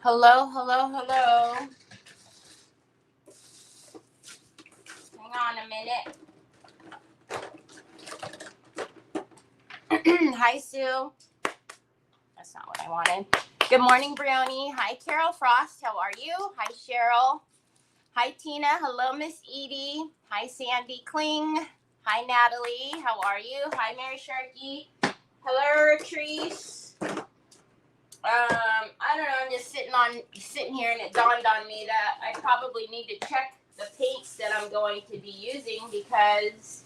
Hello, hello, hello. Hang on a minute. Hi, Sue. That's not what I wanted. Good morning, Brioni. Hi, Carol Frost. How are you? Hi, Cheryl. Hi, Tina. Hello, Miss Edie. Hi, Sandy Kling. Hi, Natalie. How are you? Hi, Mary Sharkey. Hello, Retrice. I don't know. I'm just sitting here, and it dawned on me that I probably need to check the paints that I'm going to be using because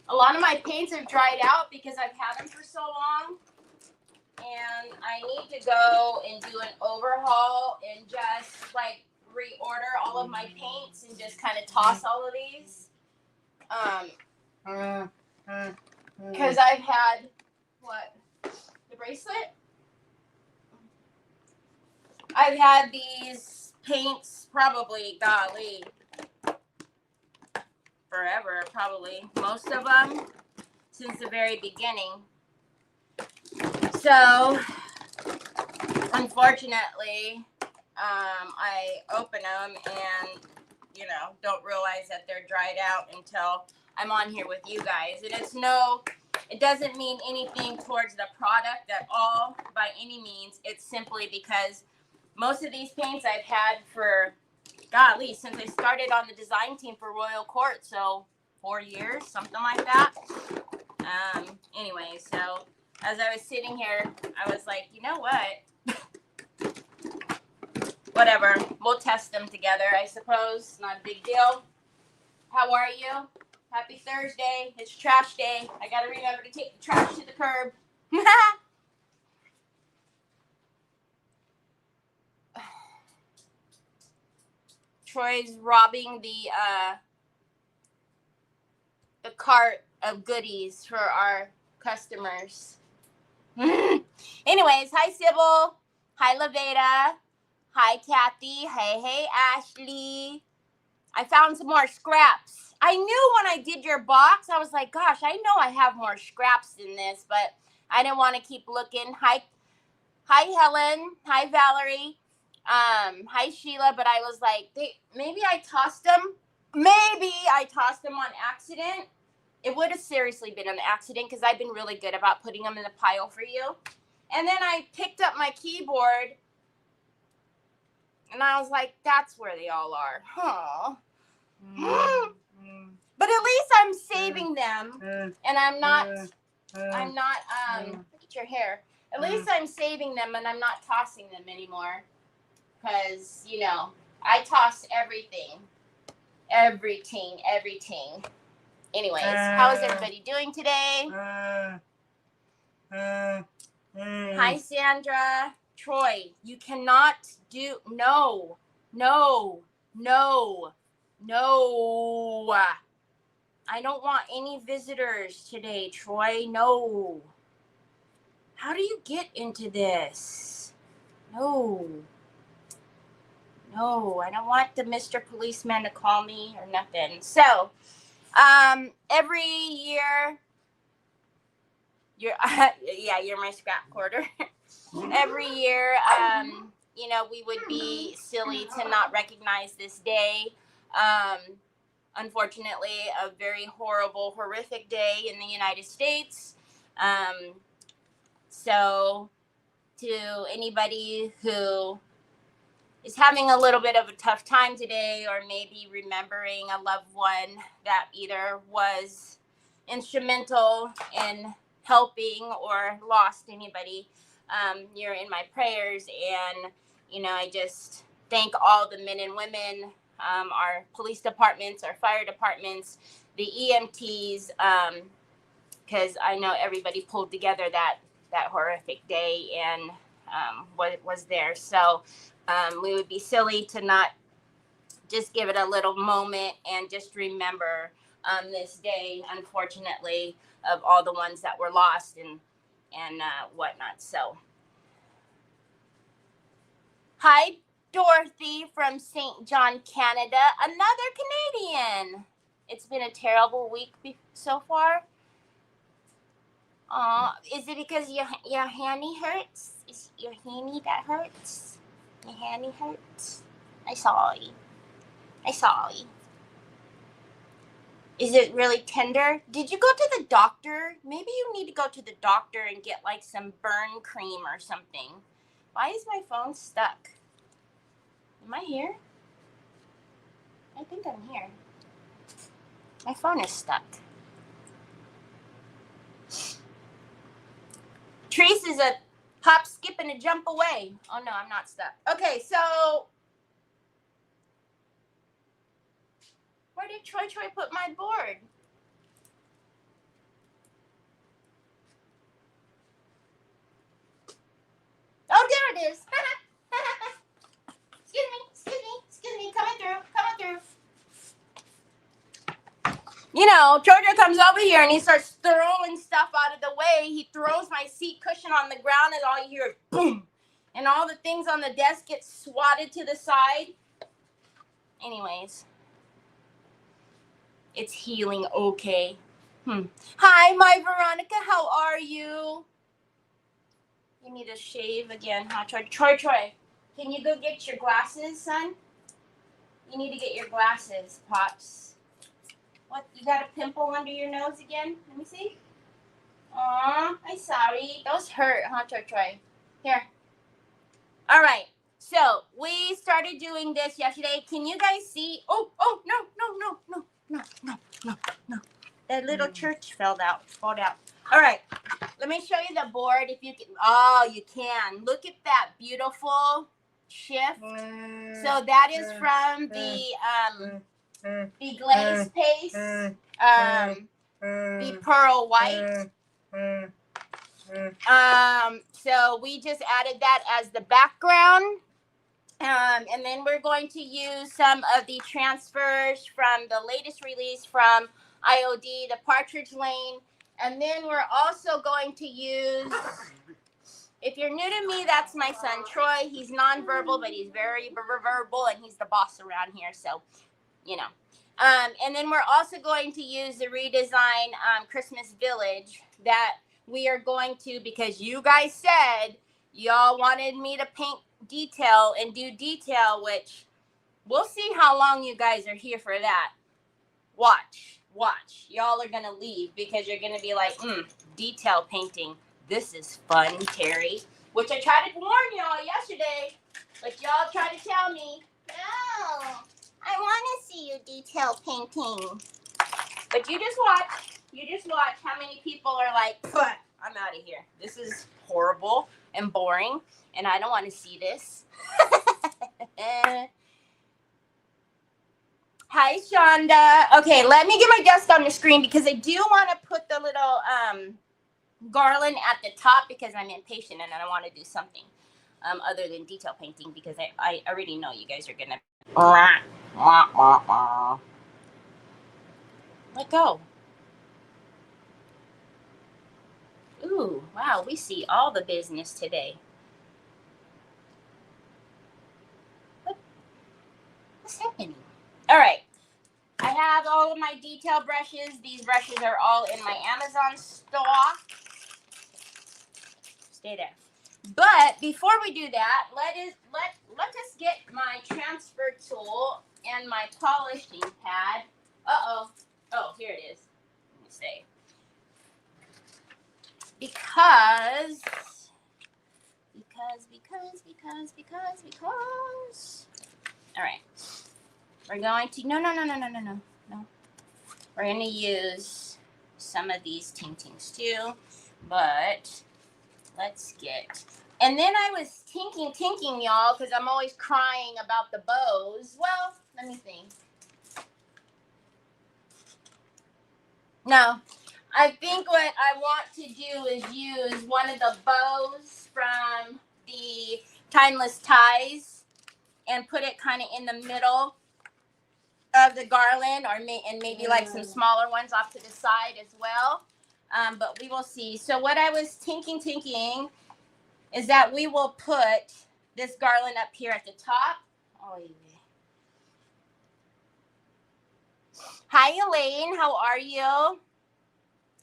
a lot of my paints have dried out because I've had them for so long, and I need to go and do an overhaul and just like reorder all of my paints and just kind of toss all of these. Because I've had the bracelet. I've had these paints probably, golly, forever, probably. Most of them since the very beginning. So, unfortunately, I open them and, don't realize that they're dried out until I'm on here with you guys. And it doesn't mean anything towards the product at all by any means. It's simply because most of these paints I've had for, golly, since I started on the design team for Royal Court. So 4 years, something like that. Anyway, so as I was sitting here, I was like, you know what? Whatever. We'll test them together, I suppose. Not a big deal. How are you? Happy Thursday. It's trash day. I got to remember to take the trash to the curb. Troy's robbing the cart of goodies for our customers. Anyways, hi Sybil. Hi Laveda. Hi Kathy. Hey Ashley. I found some more scraps. I knew when I did your box, I was like, gosh, I know I have more scraps than this, but I didn't want to keep looking. Hi Helen. Hi Valerie. Hi Sheila. But I was like, maybe I tossed them. Maybe I tossed them on accident. It would have seriously been an accident because I've been really good about putting them in the pile for you. And then I picked up my keyboard and I was like, that's where they all are. Huh. But at least I'm saving them and I'm not, look at your hair. At least I'm saving them and I'm not tossing them anymore. Because, I toss everything. Everything. Anyways, how is everybody doing today? Hi, Sandra. Troy, you cannot do, no. I don't want any visitors today, Troy. No. How do you get into this? No, I don't want the Mr. Policeman to call me or nothing. So, every year, you're my scrap quarter. Every year, we would be silly to not recognize this day. Unfortunately, a very horrific day in the United States. So to anybody who is having a little bit of a tough time today, or maybe remembering a loved one that either was instrumental in helping or lost anybody, you're in my prayers. And, I just thank all the men and women, our police departments, our fire departments, the EMTs, because I know everybody pulled together that horrific day and what was there. So we would be silly to not just give it a little moment and just remember this day, unfortunately, of all the ones that were lost and whatnot. So, hi, Dorothy from St. John, Canada, another Canadian. It's been a terrible week so far. Oh, is it because your handy hurts? Is your handy that hurts? Your handy hurts? I sorry. I sorry. Is it really tender? Did you go to the doctor? Maybe you need to go to the doctor and get like some burn cream or something. Why is my phone stuck? Am I here? I think I'm here. My phone is stuck. Treese is a hop, skip, and a jump away. Oh no, I'm not stuck. Okay, so where did Troy put my board? Oh, there it is. Excuse me, coming through. You know, Jojo comes over here and he starts throwing stuff out of the way. He throws my seat cushion on the ground and all you hear is boom. And all the things on the desk get swatted to the side. Anyways, it's healing okay. Hi, my Veronica, how are you? You need to shave again, huh, Troy? Troy, can you go get your glasses, son? You need to get your glasses, Pops. What, you got a pimple under your nose again? Let me see. Aw, I'm sorry. Those hurt, huh, Troy? Here. All right. So, we started doing this yesterday. Can you guys see? Oh, no. That little church fell out. All right. Let me show you the board if you can. Oh, you can. Look at that beautiful shift. So that is from the glaze paste, the pearl white. So we just added that as the background. And then we're going to use some of the transfers from the latest release from IOD, the Partridge Lane. And then we're also going to use, if you're new to me, that's my son, Troy. He's nonverbal, but he's very verbal, and he's the boss around here. So, you know. And then we're also going to use the redesign Christmas Village that we are going to, because you guys said y'all wanted me to paint detail and do detail, which we'll see how long you guys are here for that. Watch. Y'all are going to leave because you're going to be like, detail painting. This is fun, Terry. Which I tried to warn y'all yesterday, but y'all tried to tell me, no, I want to see you detail painting. But you just watch how many people are like, I'm out of here. This is horrible and boring, and I don't want to see this. Hi, Shonda. Okay, let me get my desk on the screen because I do want to put the little garland at the top because I'm impatient and I don't want to do something other than detail painting because I already know you guys are going to... Let go. Ooh, wow, we see all the business today. What's happening? All right. I have all of my detail brushes. These brushes are all in my Amazon store. Stay there. But before we do that, let us get my transfer tool and my polishing pad. Oh, here it is. Let me see. Because. All right. We're going to, no. We're going to use some of these tintings too, but let's get, and then I was tinking, y'all, because I'm always crying about the bows. Well, let me think. No, I think what I want to do is use one of the bows from the Timeless Ties and put it kind of in the middle of the garland, or maybe like some smaller ones off to the side as well. But we will see. So what I was tinking is that we will put this garland up here at the top. Oh, yeah. Hi, Elaine. How are you?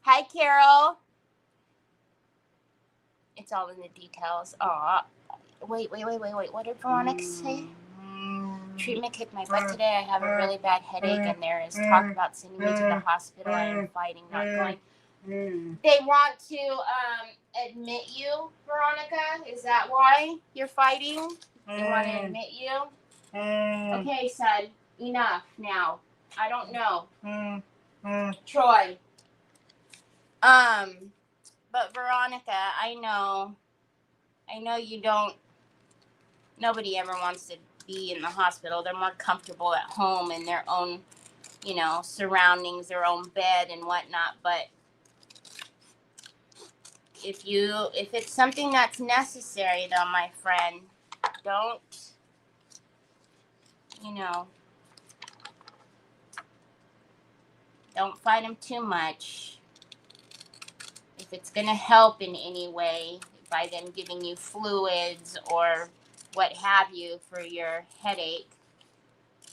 Hi, Carol. It's all in the details. Aw. Wait. What did Veronica say? Treatment kicked my butt today. I have a really bad headache, and there is talk about sending me to the hospital. I am fighting not going. They want to admit you, Veronica. Is that why you're fighting? They want to admit you? Okay, son. Enough now. I don't know. Troy. But Veronica, I know you don't, nobody ever wants to be in the hospital. They're more comfortable at home in their own, surroundings, their own bed and whatnot. But if it's something that's necessary though, my friend, don't, don't fight them too much. If it's going to help in any way by them giving you fluids or what have you for your headache,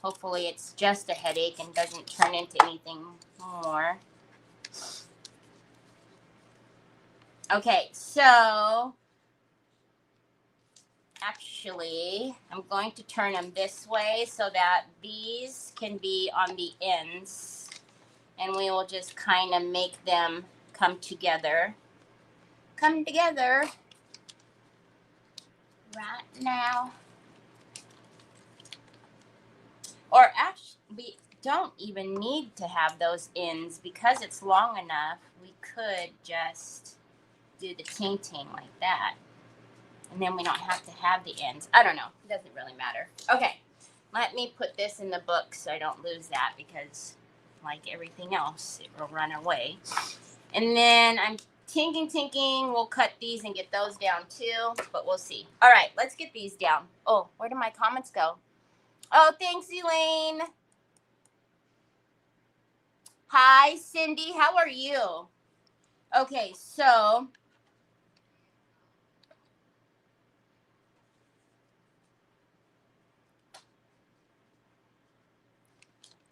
hopefully it's just a headache and doesn't turn into anything more. Okay, so actually I'm going to turn them this way so that these can be on the ends, and we will just kind of make them come together right now. Or actually, we don't even need to have those ends because it's long enough. We could just do the ting like that, and then we don't have to have the ends. I don't know. It doesn't really matter. Okay, let me put this in the book so I don't lose that, because like everything else, it will run away. And then I'm tinking. We'll cut these and get those down too, but we'll see. All right, let's get these down. Oh, where did my comments go? Oh, thanks, Elaine. Hi, Cindy. How are you? Okay, so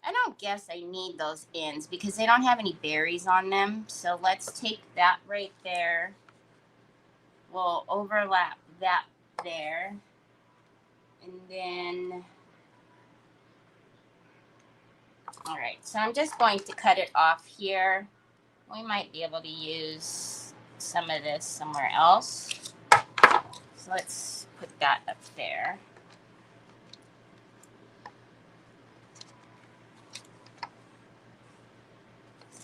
I don't guess I need those ends because they don't have any berries on them. So let's take that right there. We'll overlap that there. And then, all right, so I'm just going to cut it off here. We might be able to use some of this somewhere else. So let's put that up there.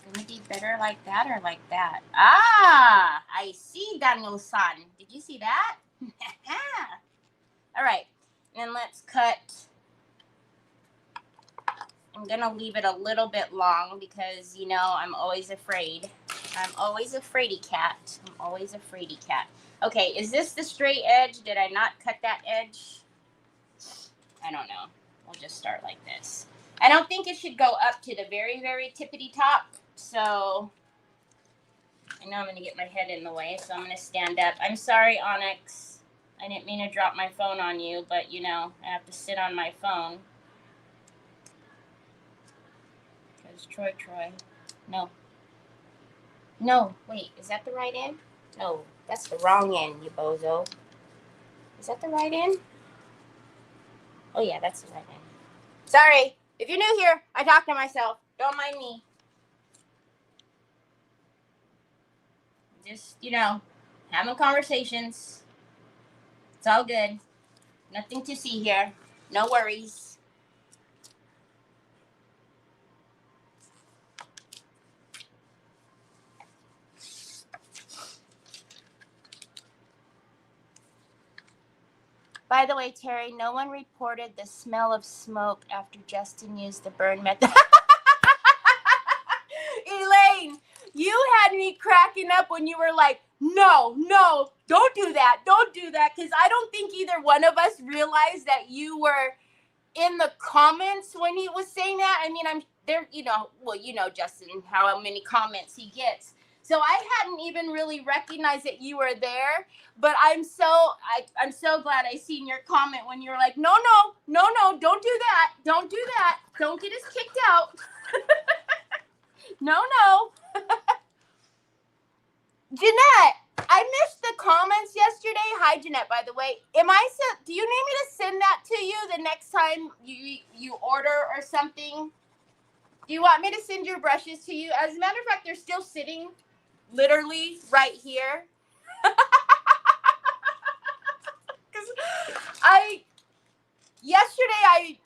Would it be better like that or like that? Ah, I see, Daniel-san. Did you see that? All right, and then let's cut. I'm going to leave it a little bit long because, I'm always afraid. I'm always a fraidy cat. Okay, is this the straight edge? Did I not cut that edge? I don't know. We'll just start like this. I don't think it should go up to the very, very tippity top. So I know I'm going to get my head in the way, so I'm going to stand up. I'm sorry, Onyx. I didn't mean to drop my phone on you, but, I have to sit on my phone. Because Troy. No, wait. Is that the right end? No, that's the wrong end, you bozo. Is that the right end? Oh, yeah, that's the right end. Sorry. If you're new here, I talk to myself. Don't mind me. Just, having conversations. It's all good. Nothing to see here. No worries. By the way, Terry, no one reported the smell of smoke after Justin used the burn method. Elaine, you had me cracking up when you were like, no, don't do that. Because I don't think either one of us realized that you were in the comments when he was saying that. I mean, I'm there, Justin, how many comments he gets. So I hadn't even really recognized that you were there, but I'm so glad I seen your comment when you were like, no, don't do that. Don't get us kicked out. No. Jeanette, I missed the comments yesterday. Hi, Jeanette, by the way. Do you need me to send that to you the next time you order or something? Do you want me to send your brushes to you? As a matter of fact, they're still sitting literally right here. Because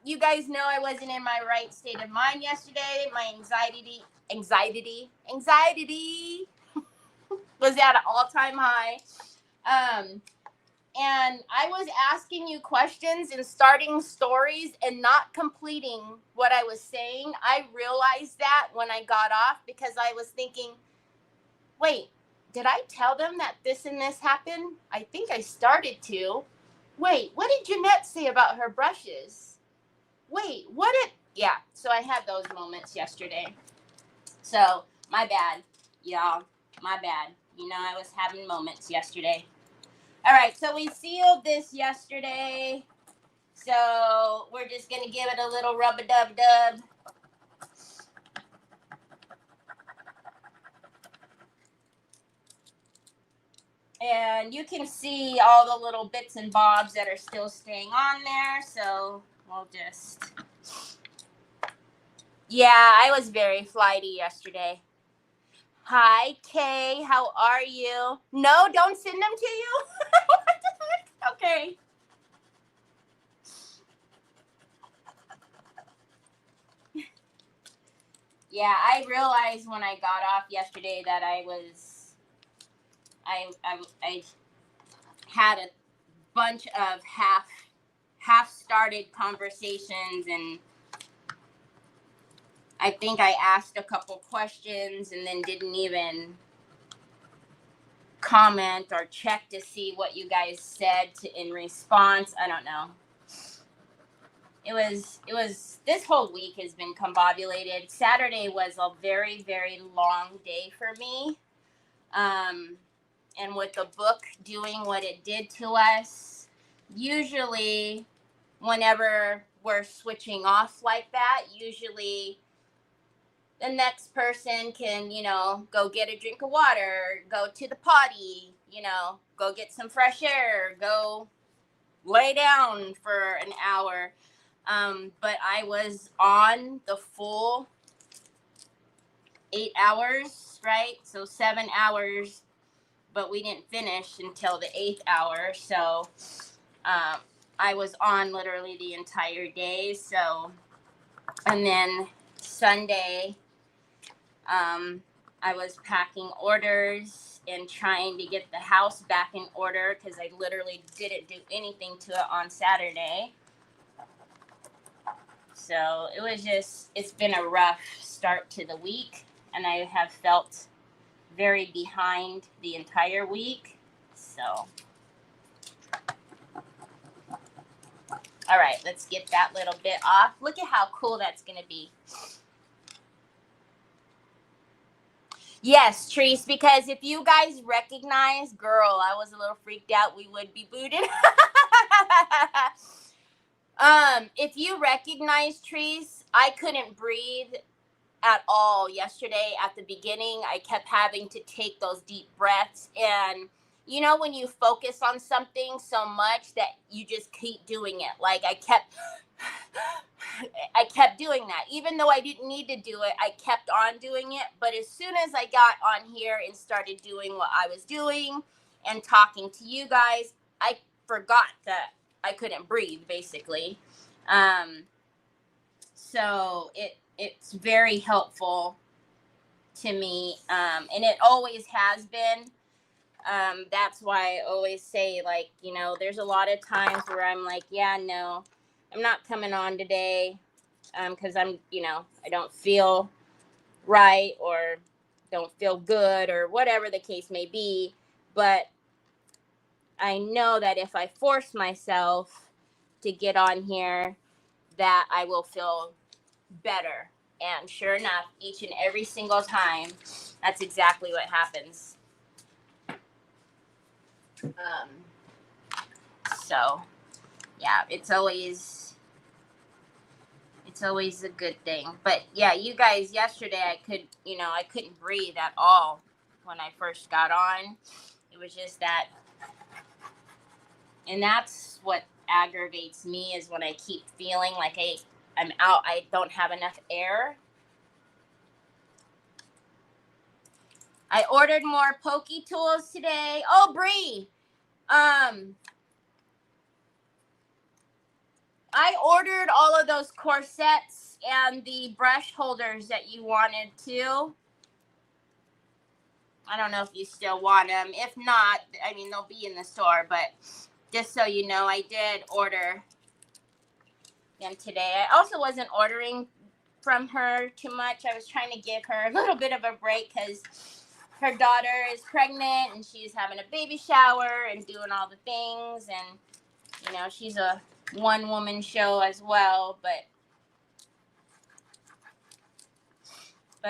you guys know I wasn't in my right state of mind yesterday. My anxiety was at an all-time high. And I was asking you questions and starting stories and not completing what I was saying. I realized that when I got off because I was thinking, wait, did I tell them that this and this happened? I think I started to. Wait, what did Jeanette say about her brushes? Wait, yeah, so I had those moments yesterday. So, my bad, y'all, my bad. You know, I was having moments yesterday. All right, so we sealed this yesterday. So, we're just going to give it a little rub-a-dub-dub. And you can see all the little bits and bobs that are still staying on there. So we'll just... Yeah, I was very flighty yesterday. Hi, Kay. How are you? No, don't send them to you? What the heck? Okay. Yeah, I realized when I got off yesterday that I had a bunch of half started conversations, and I think I asked a couple questions and then didn't even comment or check to see what you guys said in response. I don't know. It was this whole week has been combobulated. Saturday was a very, very long day for me. And with the book doing what it did to us, usually whenever we're switching off like that, usually the next person can, go get a drink of water, go to the potty, go get some fresh air, go lay down for an hour. But I was on the full 8 hours, right? So 7 hours, but we didn't finish until the 8th hour. So I was on literally the entire day. So, and then Sunday, I was packing orders and trying to get the house back in order because I literally didn't do anything to it on Saturday. So it's been a rough start to the week, and I have felt very behind the entire week. So, all right, let's get that little bit off. Look at how cool that's going to be. Yes, Treese, because if you guys recognize, girl, I was a little freaked out. We would be booted. If you recognize, Treese, I couldn't breathe at all yesterday at the beginning. I kept having to take those deep breaths, and when you focus on something so much that you just keep doing it. Like I kept doing that. Even though I didn't need to do it, I kept on doing it. But as soon as I got on here and started doing what I was doing and talking to you guys, I forgot that I couldn't breathe, basically. So it's very helpful to me, and it always has been. That's why I always say, like, there's a lot of times where I'm like, yeah, no, I'm not coming on today, because I'm, I don't feel right or don't feel good or whatever the case may be. But I know that if I force myself to get on here, that I will feel better. And sure enough, each and every single time, that's exactly what happens. So yeah, it's always a good thing. But yeah, you guys, yesterday I couldn't breathe at all when I first got on. It was just that, and that's what aggravates me is when I keep feeling like I'm out, I don't have enough air. I ordered more pokey tools today. Oh, Bree, I ordered all of those corsets and the brush holders that you wanted too. I don't know if you still want them. If not, I mean, they'll be in the store, but just so you know, I did order them today. I also wasn't ordering from her too much. I was trying to give her a little bit of a break because her daughter is pregnant and she's having a baby shower and doing all the things. And, you know, she's a one-woman show as well, but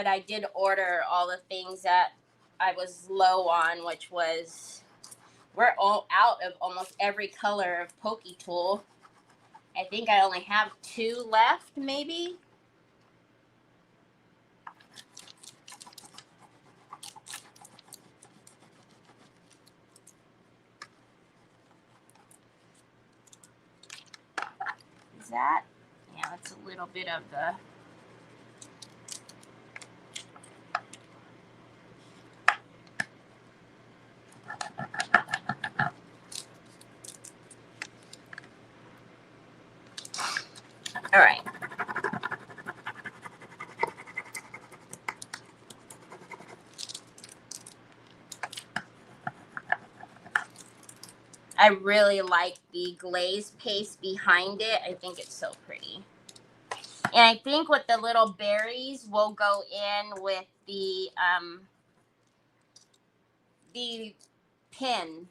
I did order all the things that I was low on, which was, we're all out of almost every color of pokey tool. I think I only have 2 left, maybe. Is that? Yeah, that's a little bit of the... All right. I really like the glaze paste behind it. I think it's so pretty. And I think with the little berries will go in with the pin.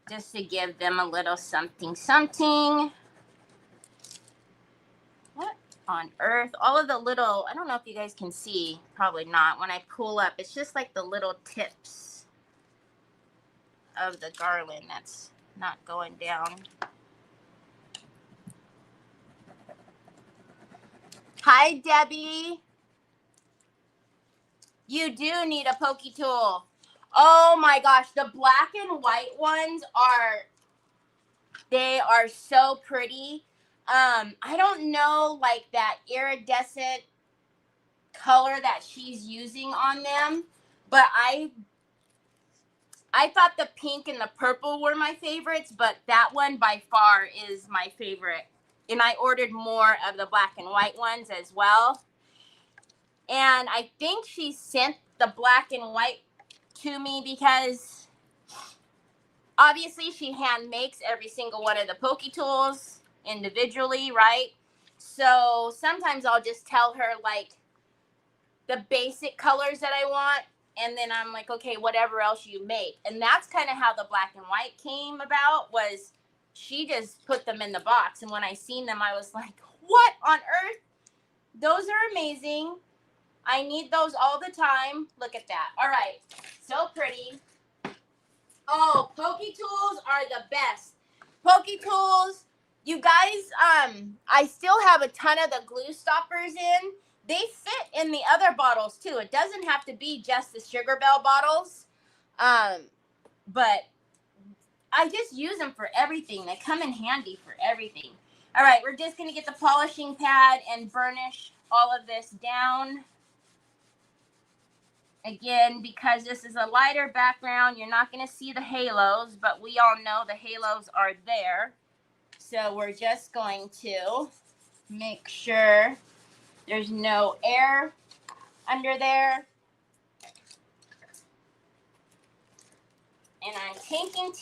Just to give them a little something, something. What on earth? All of the little, I don't know if you guys can see, probably not. When I pull up, it's just like the little tips of the garland that's not going down. Hi, Debbie. You do need a pokey tool. Oh my gosh, the black and white ones they are so pretty. I don't know like that iridescent color that she's using on them, but I thought the pink and the purple were my favorites, but that one by far is my favorite. And I ordered more of the black and white ones as well. And I think she sent the black and white to me because obviously she hand makes every single one of the pokey tools individually, right? So sometimes I'll just tell her like the basic colors that I want, and then I'm like, okay, whatever else you make. And that's kind of how the black and white came about, was she just put them in the box. And when I seen them, I was like, what on earth? Those are amazing. I need those all the time. Look at that. All right. So pretty. Oh, pokey tools are the best. Pokey tools. You guys, I still have a ton of the glue stoppers in. They fit in the other bottles too. It doesn't have to be just the Sugar Bell bottles. But I just use them for everything. They come in handy for everything. All right, we're just going to get the polishing pad and burnish all of this down. Again, because this is a lighter background, you're not going to see the halos, but we all know the halos are there. So we're just going to make sure there's no air under there. And I'm tinking.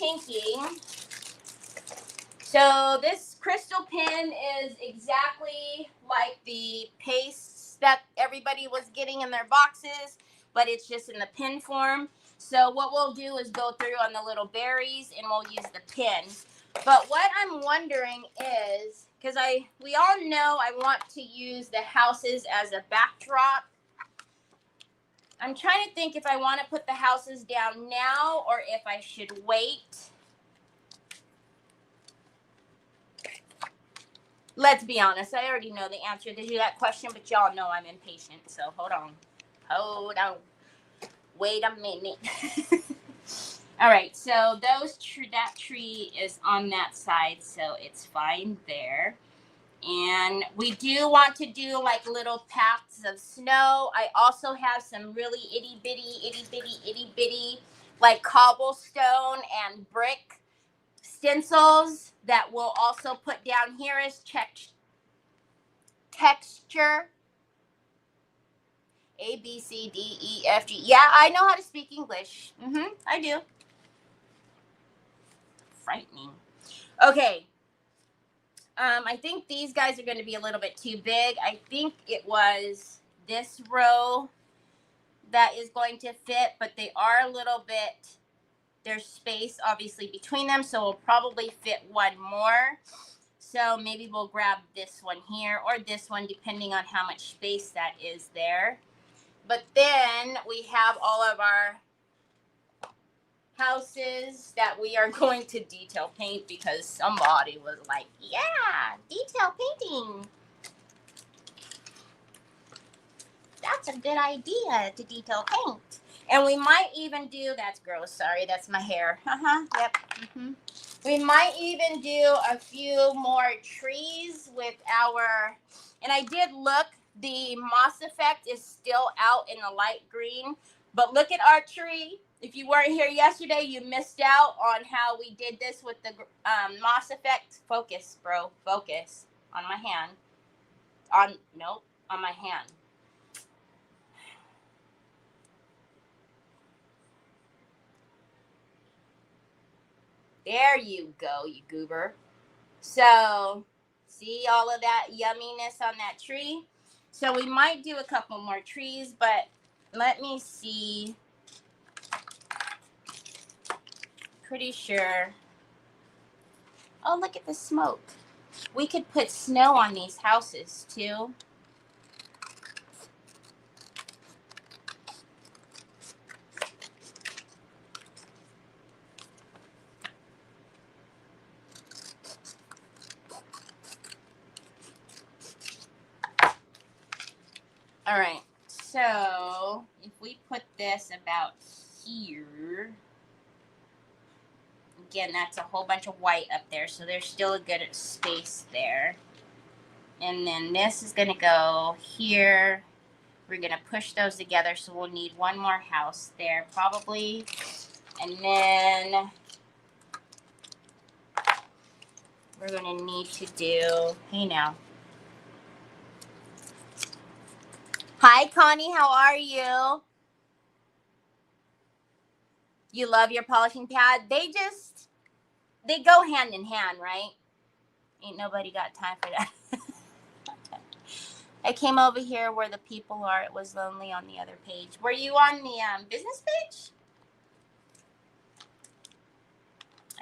So this crystal pin is exactly like the pastes that everybody was getting in their boxes, but it's just in the pin form. So what we'll do is go through on the little berries and we'll use the pin. But what I'm wondering is, because we all know I want to use the houses as a backdrop. I'm trying to think if I want to put the houses down now or if I should wait. Let's be honest. I already know the answer to that question, but y'all know I'm impatient. So hold on. Hold on. Wait a minute. All right. So that tree is on that side, so it's fine there. And we do want to do like little paths of snow. I also have some really itty bitty, like cobblestone and brick stencils that we'll also put down here as texture. A, B, C, D, E, F, G. Yeah, I know how to speak English. I do. Frightening. Okay. I think these guys are going to be a little bit too big. I think it was this row that is going to fit, but they are a little bit, there's space obviously between them, so we'll probably fit one more. So maybe we'll grab this one here or this one, depending on how much space that is there. But then we have all of our houses that we are going to detail paint because somebody was like, yeah, detail painting. That's a good idea to detail paint. And we might even do, that's gross, sorry, that's my hair. Yep. We might even do a few more trees with our, and I did look, the moss effect is still out in the light green, but look at our tree. If you weren't here yesterday, you missed out on how we did this with the moss effect. Focus, bro, focus on my hand. On my hand. There you go, you goober. So, see all of that yumminess on that tree? So we might do a couple more trees, but let me see. Pretty sure. Oh, look at the smoke. We could put snow on these houses too. All right, so if we put this about here, again, that's a whole bunch of white up there, so there's still a good space there. And then this is gonna go here. We're gonna push those together, so we'll need one more house there probably. And then we're gonna need to do, hey now. Hi, Connie, how are you? You love your polishing pad? They go hand in hand, right? Ain't nobody got time for that. I came over here where the people are. It was lonely on the other page. Were you on the business page?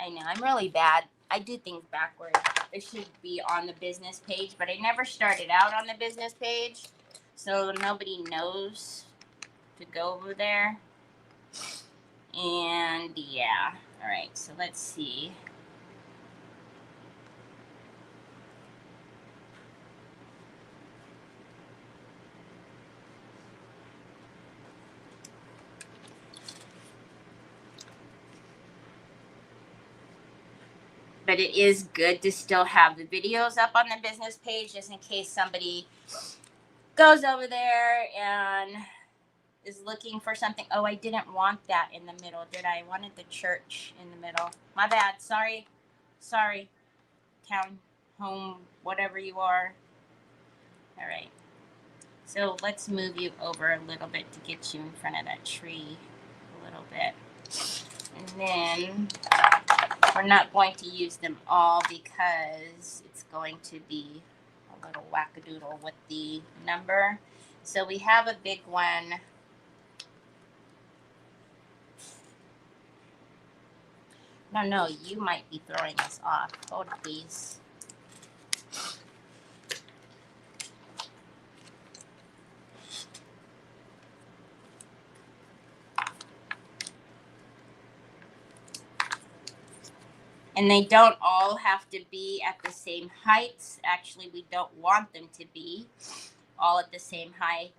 I know, I'm really bad. I do things backwards. It should be on the business page, but I never started out on the business page, so nobody knows to go over there. And yeah, all right, so let's see. But it is good to still have the videos up on the business page just in case somebody goes over there and is looking for something. Oh, I didn't want that in the middle, did I? I wanted the church in the middle. My bad. Sorry. Town, home, whatever you are. All right. So let's move you over a little bit to get you in front of that tree a little bit. And then we're not going to use them all because it's going to be a little wackadoodle with the number. So we have a big one. No, you might be throwing this off. Hold please. And they don't all all have to be at the same heights. Actually, we don't want them to be all at the same height.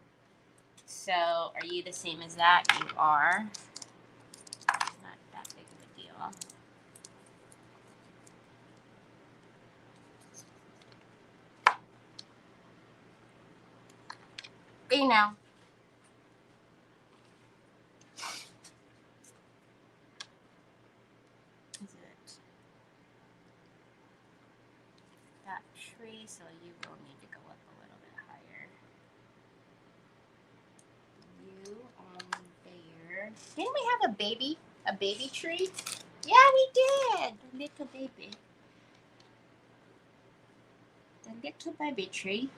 So are you the same as that? You are. Not that big of a deal. You know. Is it that tree? So you will need to go up a little bit higher. You on there. Didn't we have a baby? A baby tree? Yeah, we did. The little baby. The little baby tree.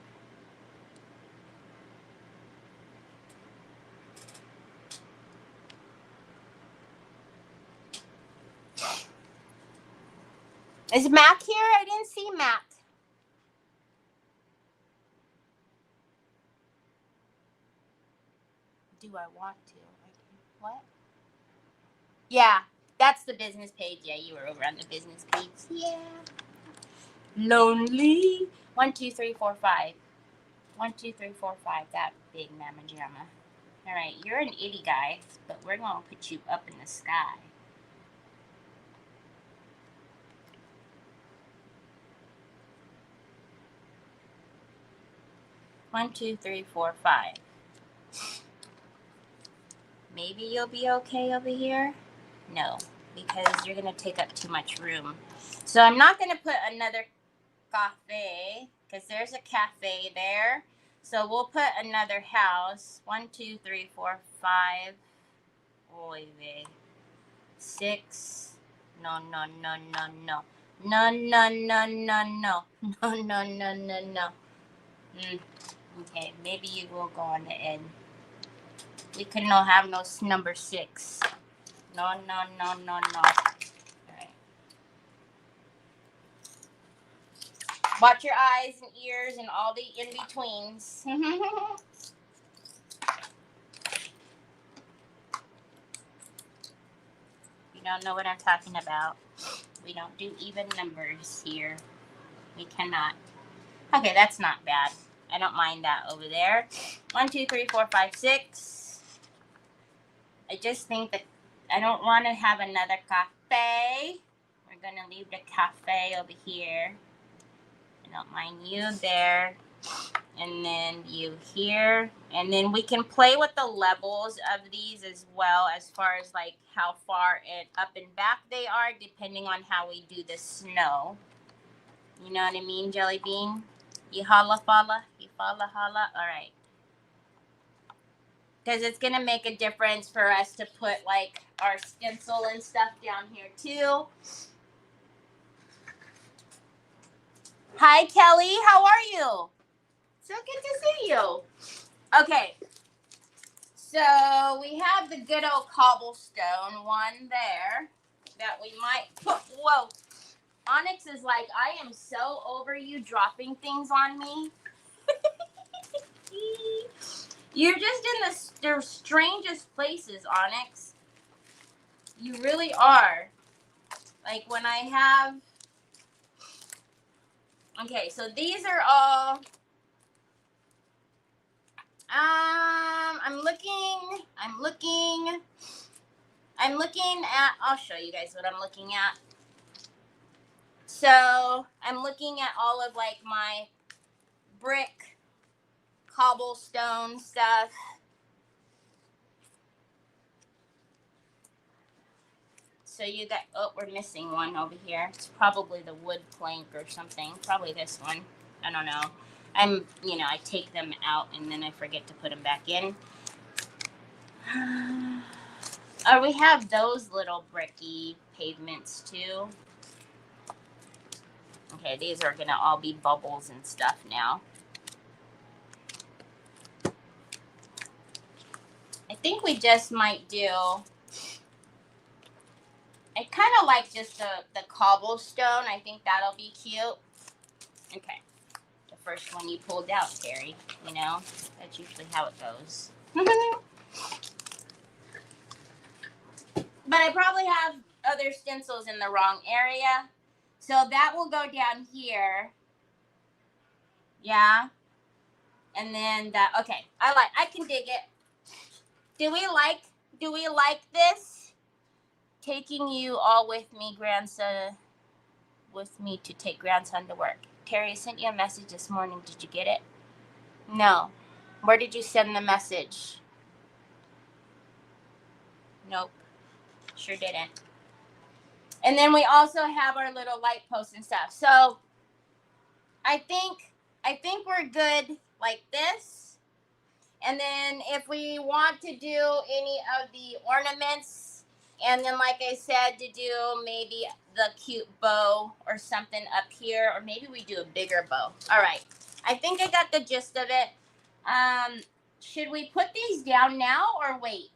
Is Matt here? I didn't see Matt. Do I want to? What? Yeah, that's the business page. Yeah, you were over on the business page. Yeah. Lonely. 1, 2, 3, 4, 5. 1, 2, 3, 4, 5. That big mamma jamma. All right, you're an itty guy, but we're gonna put you up in the sky. One, 2, 3, 4, 5. Maybe you'll be okay over here. No, because you're gonna take up too much room. So I'm not gonna put another cafe because there's a cafe there. So we'll put another house. 1, 2, 3, 4, 5. Oy vey. 6. No, no, no, no, no. No, no, no, no, no. No, no, no, no, no. Okay, maybe you will go on the end. We could not have no number 6. No, no, no, no, no. All right. Watch your eyes and ears and all the in-betweens. You don't know what I'm talking about. We don't do even numbers here. We cannot. Okay, that's not bad. I don't mind that over there. 1, 2, 3, 4, 5, 6. I just think that I don't want to have another cafe. We're going to leave the cafe over here. I don't mind you there. And then you here. And then we can play with the levels of these as well, as far as like how far and up and back they are, depending on how we do the snow. You know what I mean, Jelly Bean? You holla falla? You falla holla? All right. Because it's going to make a difference for us to put like our stencil and stuff down here too. Hi, Kelly. How are you? So good to see you. Okay. So we have the good old cobblestone one there that we might put. Whoa. Onyx is like, I am so over you dropping things on me. You're just in the strangest places, Onyx. You really are. Like when I have... Okay, so these are all... I'm looking at... I'll show you guys what I'm looking at. So I'm looking at all of like my brick cobblestone stuff. So you got, oh, we're missing one over here. It's probably the wood plank or something. Probably this one. I don't know. I take them out and then I forget to put them back in. Oh, we have those little bricky pavements too. Okay, these are gonna all be bubbles and stuff now. I think we just might do... I kind of like just the cobblestone. I think that'll be cute. Okay. The first one you pulled out, Terry. You know, that's usually how it goes. But I probably have other stencils in the wrong area. So that will go down here. Yeah. And then that, okay. I can dig it. Do we like this? Taking you all with me, grandson, with me to take grandson to work. Terry, I sent you a message this morning. Did you get it? No. Where did you send the message? Nope. Sure didn't. And then we also have our little light posts and stuff. So I think we're good like this. And then if we want to do any of the ornaments, and then like I said, to do maybe the cute bow or something up here, or maybe we do a bigger bow. All right. I think I got the gist of it. Should we put these down now or wait?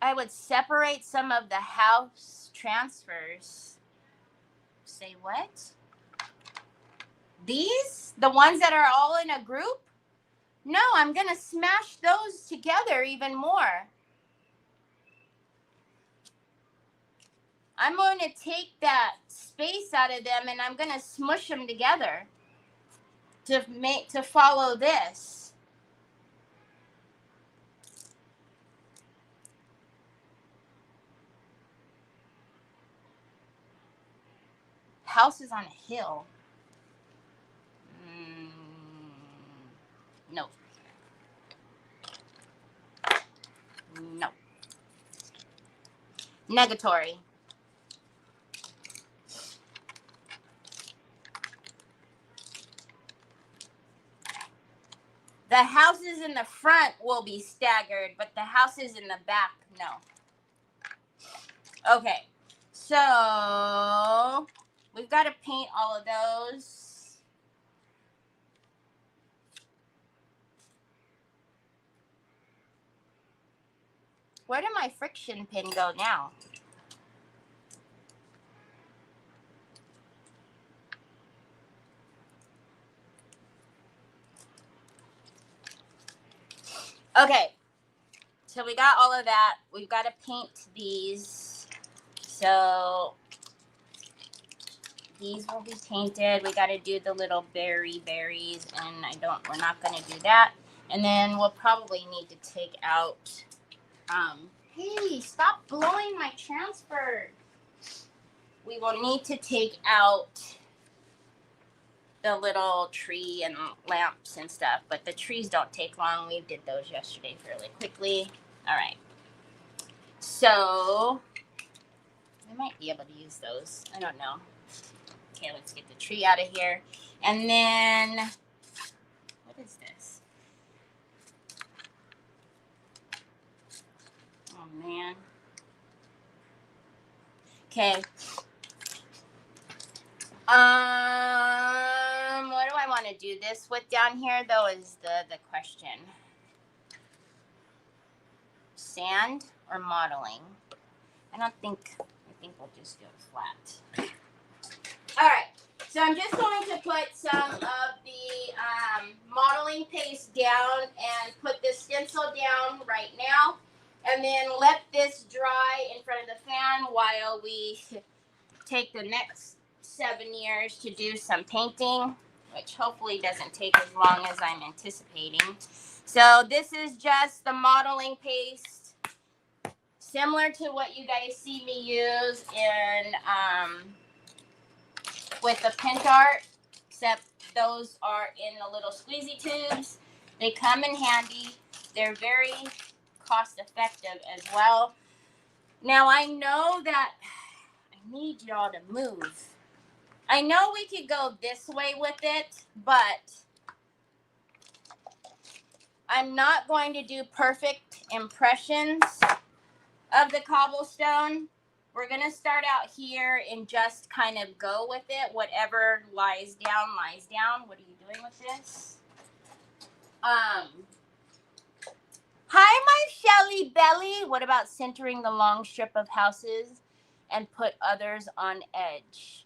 I would separate some of the house transfers. Say what? These? The ones that are all in a group? No, I'm going to smash those together even more. I'm going to take that space out of them and I'm going to smush them together to follow this. House is on a hill. No. No. Negatory. The houses in the front will be staggered, but the houses in the back, no. Okay, so we've got to paint all of those. Where did my friction pin go now? Okay, so we got all of that. We've got to paint these. So these will be painted. We got to do the little berries, and we're not going to do that. And then we'll probably need to take out, hey, stop blowing my transfer. We will need to take out the little tree and lamps and stuff, but the trees don't take long. We did those yesterday fairly quickly. All right. So I might be able to use those. I don't know. Okay, let's get the tree out of here. And then, what is this? Oh, man. Okay. What do I want to do this with down here, though, is the question. Sand or modeling? I think we'll just do it flat. All right. So I'm just going to put some of the modeling paste down and put the stencil down right now. And then let this dry in front of the fan while we take the next 7 years to do some painting, which hopefully doesn't take as long as I'm anticipating. So this is just the modeling paste, similar to what you guys see me use in with the Pint Art, except those are in the little squeezy tubes. They come in handy. They're very cost effective as well. Now I know that I need y'all to move. I know we could go this way with it, but I'm not going to do perfect impressions of the cobblestone. We're going to start out here and just kind of go with it. Whatever lies down, lies down. What are you doing with this? Hi, my Shelly Belly. What about centering the long strip of houses and put others on edge?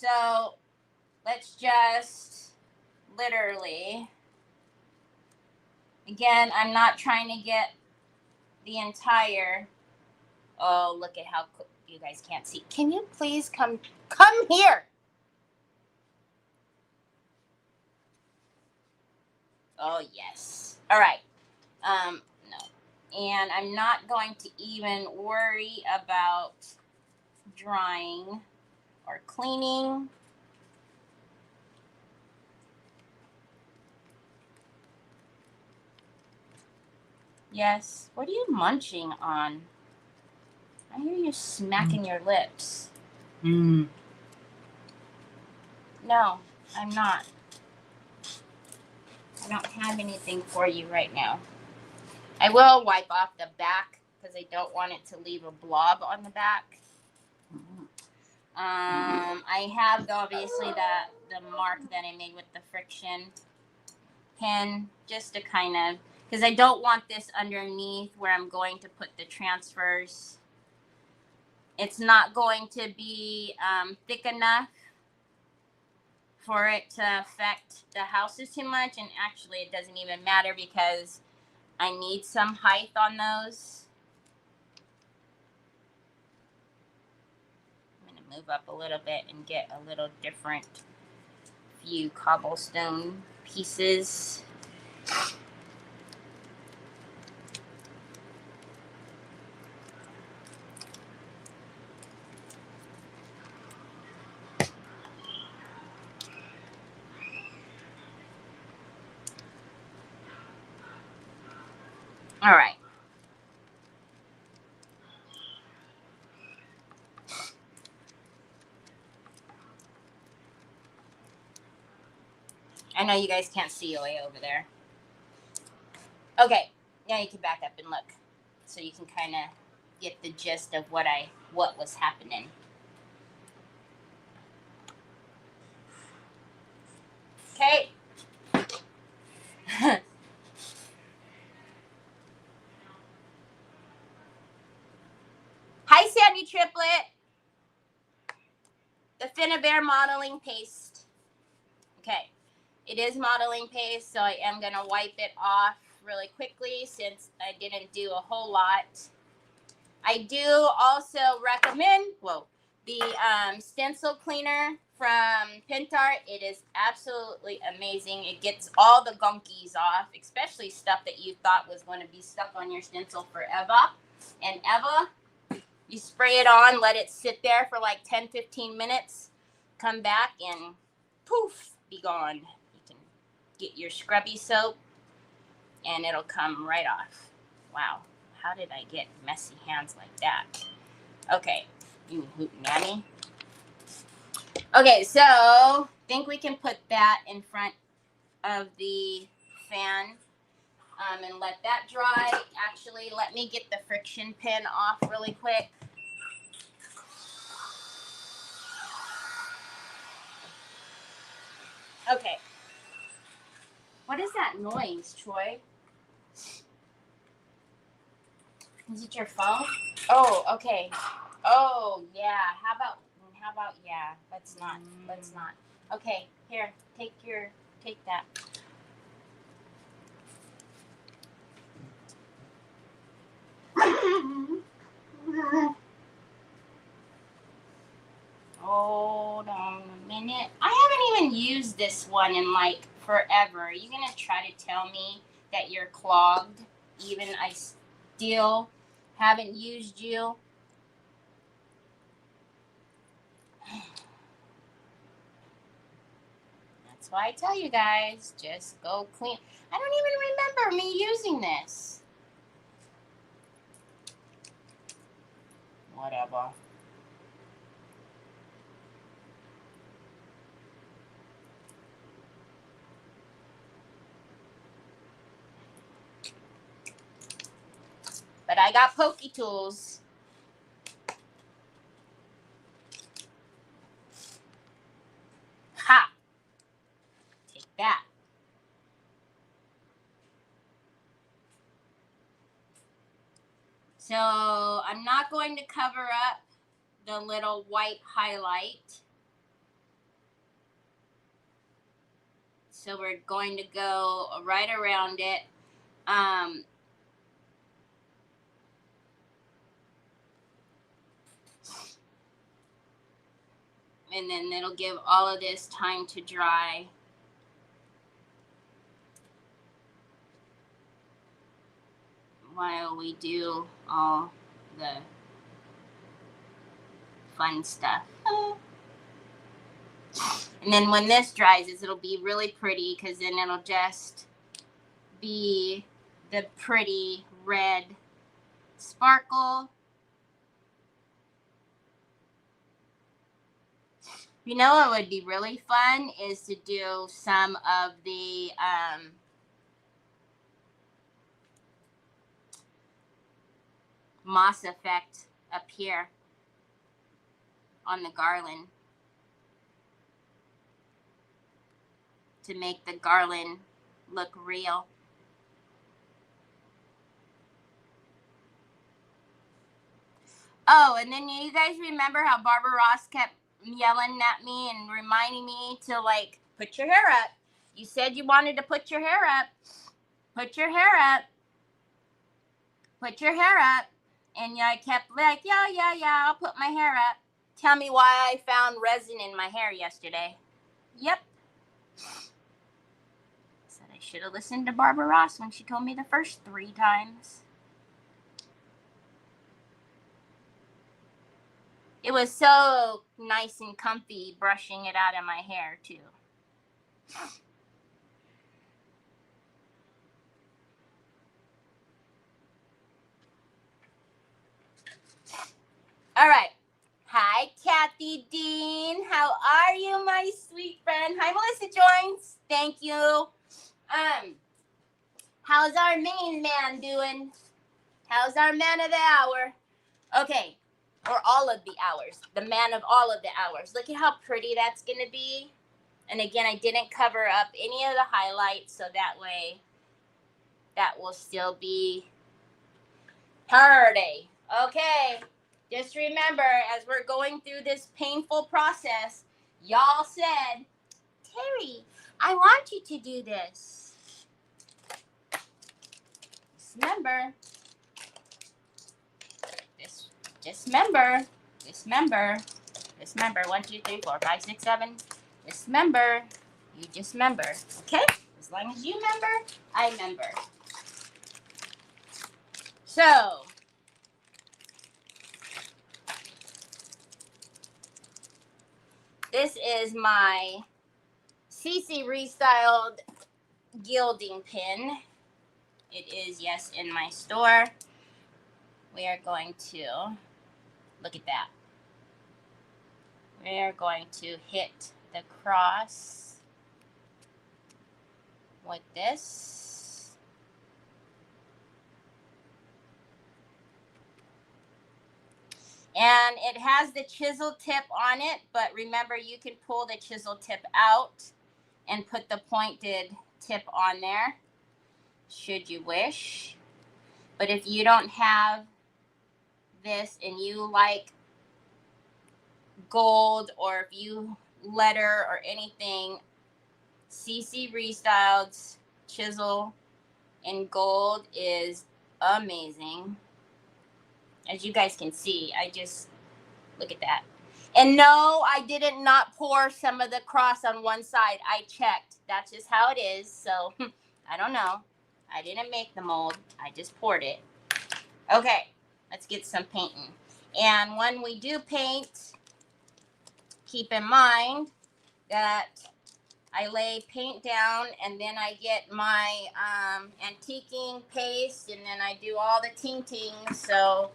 So let's just literally, again, I'm not trying to get the entire, oh, look at how, you guys can't see. Can you please come here? Oh, yes. All right. No. And I'm not going to even worry about drying or cleaning. Yes. What are you munching on? I hear you smacking your lips. No, I'm not. I don't have anything for you right now. I will wipe off the back because I don't want it to leave a blob on the back. I have obviously the mark that I made with the friction pin, just to kind of, because I don't want this underneath where I'm going to put the transfers. It's not going to be thick enough for it to affect the houses too much, and actually it doesn't even matter because I need some height on those. I'm going to move up a little bit and get a little different few cobblestone pieces. All right. I know you guys can't see way over there. Okay, now you can back up and look, so you can kind of get the gist of what was happening. Okay. Hi, Sandy Triplet. The Finnabair modeling paste. Okay, it is modeling paste, so I am gonna wipe it off really quickly since I didn't do a whole lot. I do also recommend, the stencil cleaner from Pintart. It is absolutely amazing. It gets all the gunkies off, especially stuff that you thought was going to be stuck on your stencil forever and ever. You spray it on, let it sit there for like 10-15 minutes, come back and poof, be gone. You can get your scrubby soap and it'll come right off. Wow, how did I get messy hands like that? Okay, you hootenanny. Okay, so I think we can put that in front of the fan and let that dry. Actually, let me get the friction pin off really quick. Okay. What is that noise, Troy? Is it your phone? Oh, okay. Oh, yeah. How about, yeah, let's not. Okay, here, take that. Hold on a minute. I haven't even used this one in like forever. Are you gonna try to tell me that you're clogged? Even I still haven't used you. That's why I tell you guys, just go clean. I don't even remember me using this. Whatever. But I got pokey tools. Ha! Take that. So I'm not going to cover up the little white highlight. So we're going to go right around it. And then it'll give all of this time to dry. While we do all the fun stuff. And then when this dries, it'll be really pretty, because then it'll just be the pretty red sparkle. You know what would be really fun is to do some of the moss effect up here on the garland to make the garland look real. Oh, and then you guys remember how Barbara Ross kept yelling at me and reminding me to, like, put your hair up. You said you wanted to put your hair up. Put your hair up. Put your hair up. And I kept like, yeah, I'll put my hair up. Tell me why I found resin in my hair yesterday. Yep. Said I should have listened to Barbara Ross when she told me the first 3 times. It was so nice and comfy brushing it out of my hair, too. All right. Hi, Kathy Dean. How are you, my sweet friend? Hi, Melissa Joins. Thank you. How's our main man doing? How's our man of the hour? Okay. Or all of the hours. The man of all of the hours. Look at how pretty that's going to be. And again, I didn't cover up any of the highlights, so that way that will still be pretty. Okay. Just remember, as we're going through this painful process, y'all said, Terry, I want you to do this. Remember. Dismember. 1, 2, 3, 4, 5, 6, 7. Dismember. You dismember. Okay? As long as you remember, I remember. So, this is my CC Restyled gilding pin. It is, yes, in my store. We are going to, look at that. We are going to hit the cross with this. And it has the chisel tip on it, but remember, you can pull the chisel tip out and put the pointed tip on there, should you wish. But if you don't have this and you like gold, or if you letter or anything, CC Restyled's chisel in gold is amazing. As you guys can see, I just, look at that. And no, I didn't not pour some of the cross on one side. I checked. That's just how it is. So, I don't know. I didn't make the mold. I just poured it. Okay, let's get some painting. And when we do paint, keep in mind that I lay paint down and then I get my antiquing paste and then I do all the tinting. So,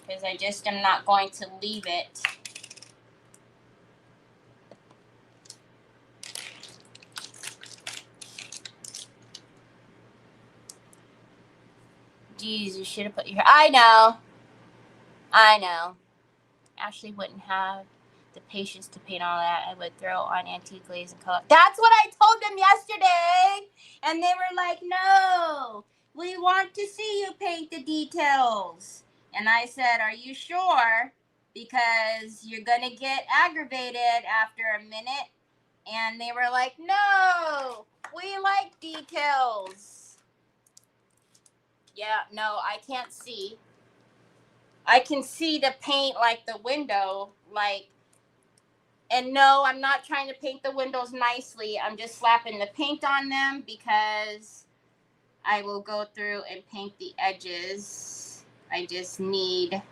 because I just am not going to leave it. Geez, you should have put your, I know. Ashley wouldn't have the patience to paint all that. I would throw on antique glaze and color. That's what I told them yesterday. And they were like, no, we want to see you paint the details. And I said, are you sure? Because you're going to get aggravated after a minute And they were like, no, we like details. Yeah, no, I can't see. I can see the paint like the window, like, and no, I'm not trying to paint the windows nicely. I'm just slapping the paint on them because I will go through and paint the edges. I just need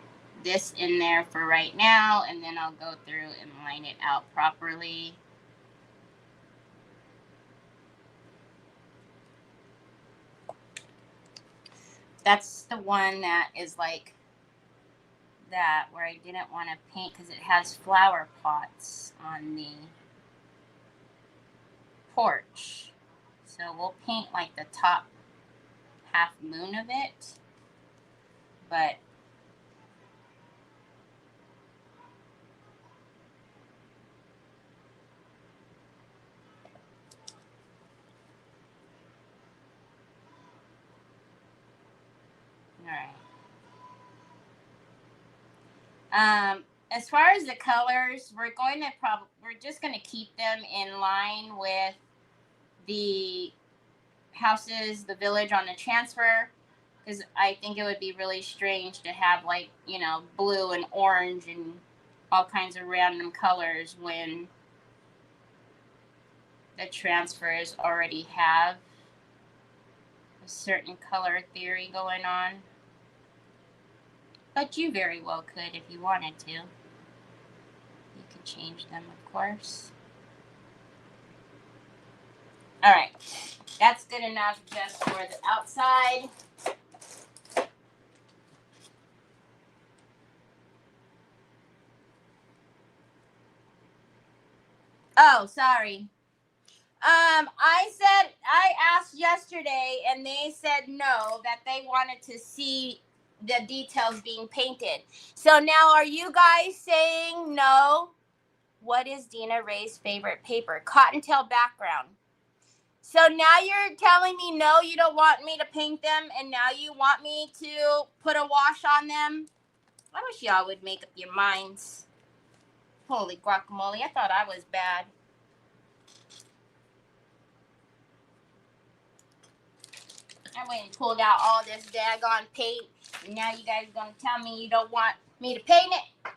this in there for right now, and then I'll go through and line it out properly. That's the one that is like that, where I didn't want to paint because it has flower pots on the porch. So we'll paint like the top half moon of it, but all right. As far as the colors, we're just going to keep them in line with the houses, the village on the transfer, because I think it would be really strange to have, like, you know, blue and orange and all kinds of random colors when the transfers already have a certain color theory going on. But you very well could if you wanted to. You could change them, of course. All right, that's good enough just for the outside. Oh, sorry. I asked yesterday and they said no, that they wanted to see the details being painted. So now are you guys saying no? What is Dina Ray's favorite paper? Cottontail background. So now you're telling me no, you don't want me to paint them, and now you want me to put a wash on them? I wish y'all would make up your minds. Holy guacamole, I thought I was bad. I went and pulled out all this daggone paint, and now you guys are going to tell me you don't want me to paint it?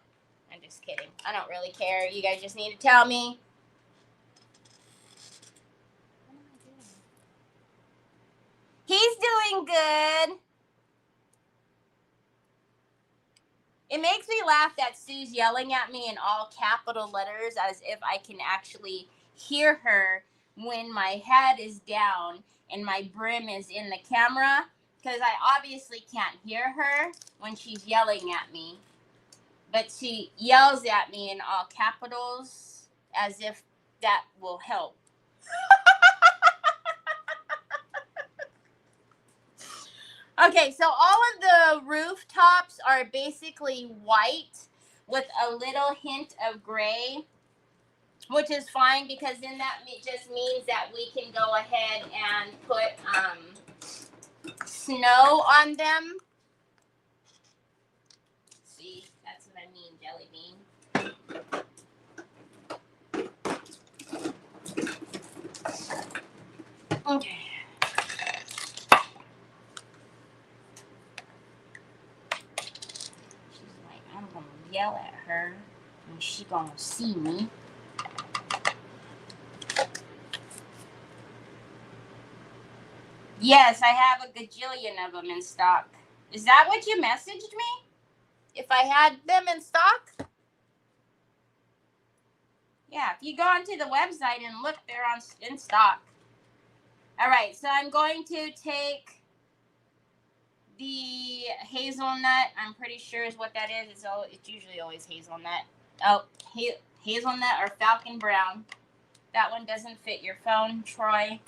I'm just kidding. I don't really care. You guys just need to tell me. What am I doing? He's doing good. It makes me laugh that Sue's yelling at me in all capital letters as if I can actually hear her when my head is down and my brim is in the camera, because I obviously can't hear her when she's yelling at me. But she yells at me in all capitals as if that will help. Okay, so all of the rooftops are basically white with a little hint of gray, which is fine because then that just means that we can go ahead and put snow on them. See, that's what I mean, jelly bean. Okay. She's like, I'm gonna yell at her and she gonna see me. Yes, I have a gajillion of them in stock. Is that what you messaged me? If I had them in stock? Yeah, if you go onto the website and look, they're in stock. All right, so I'm going to take the hazelnut. I'm pretty sure is what that is. It's usually always hazelnut. Oh, hazelnut or falcon brown. That one doesn't fit your phone, Troy.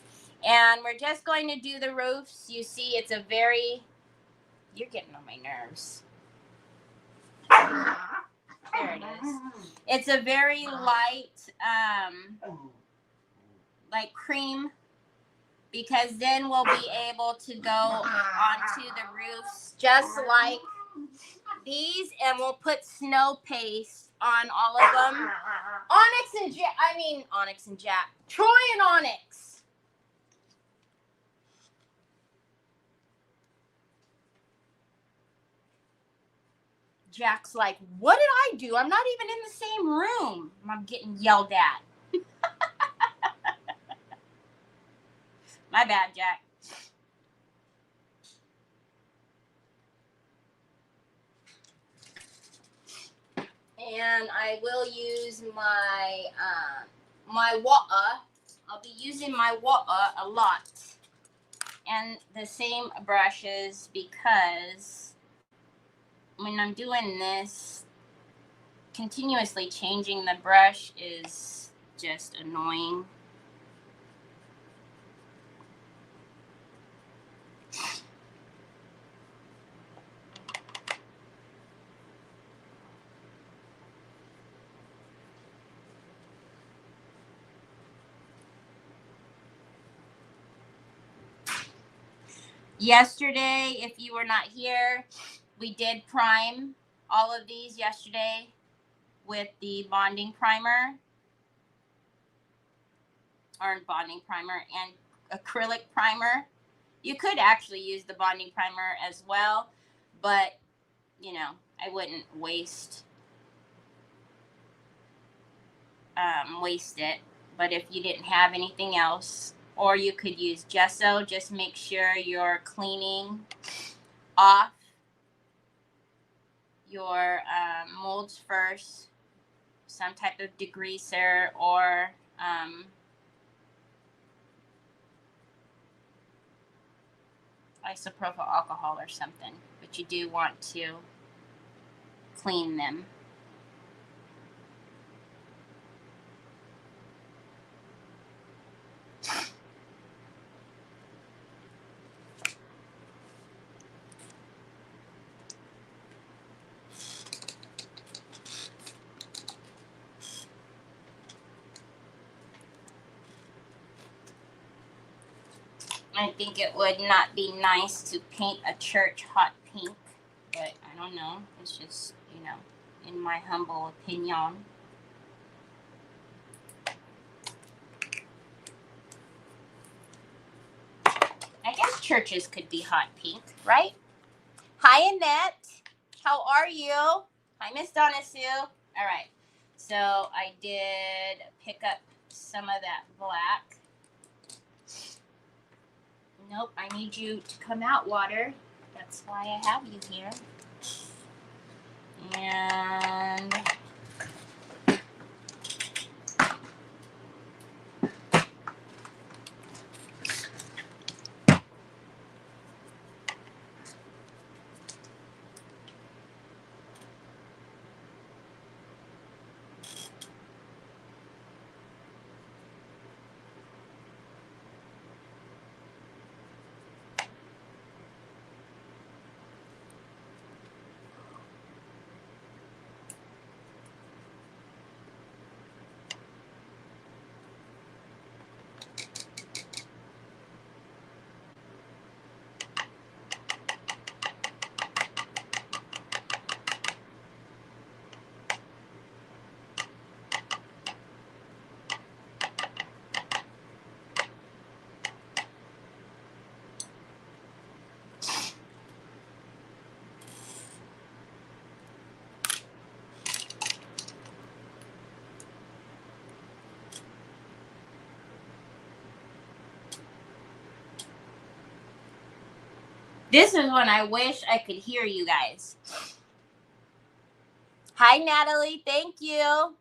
And we're just going to do the roofs. You see, it's a very... You're getting on my nerves. There it is. It's a very light, like cream, because then we'll be able to go onto the roofs just like these, and we'll put snow paste on all of them. Onyx and Jack. Troy and Onyx. Jack's like, what did I do? I'm not even in the same room. I'm getting yelled at. My bad, Jack. And I will use my my water. I'll be using my water a lot. And the same brushes, because when I'm doing this, continuously changing the brush is just annoying. Yesterday, if you were not here, we did prime all of these yesterday with the bonding primer, or bonding primer and acrylic primer. You could actually use the bonding primer as well, but you know, I wouldn't waste it. But if you didn't have anything else, or you could use gesso, just make sure you're cleaning off your molds first, some type of degreaser or isopropyl alcohol or something, but you do want to clean them. I think it would not be nice to paint a church hot pink, but I don't know. It's just, you know, in my humble opinion. I guess churches could be hot pink, right? Hi, Annette. How are you? Hi, Miss Donna Sue. All right. So I did pick up some of that black. Nope, I need you to come out, water. That's why I have you here. And this is when I wish I could hear you guys. Hi, Natalie. Thank you.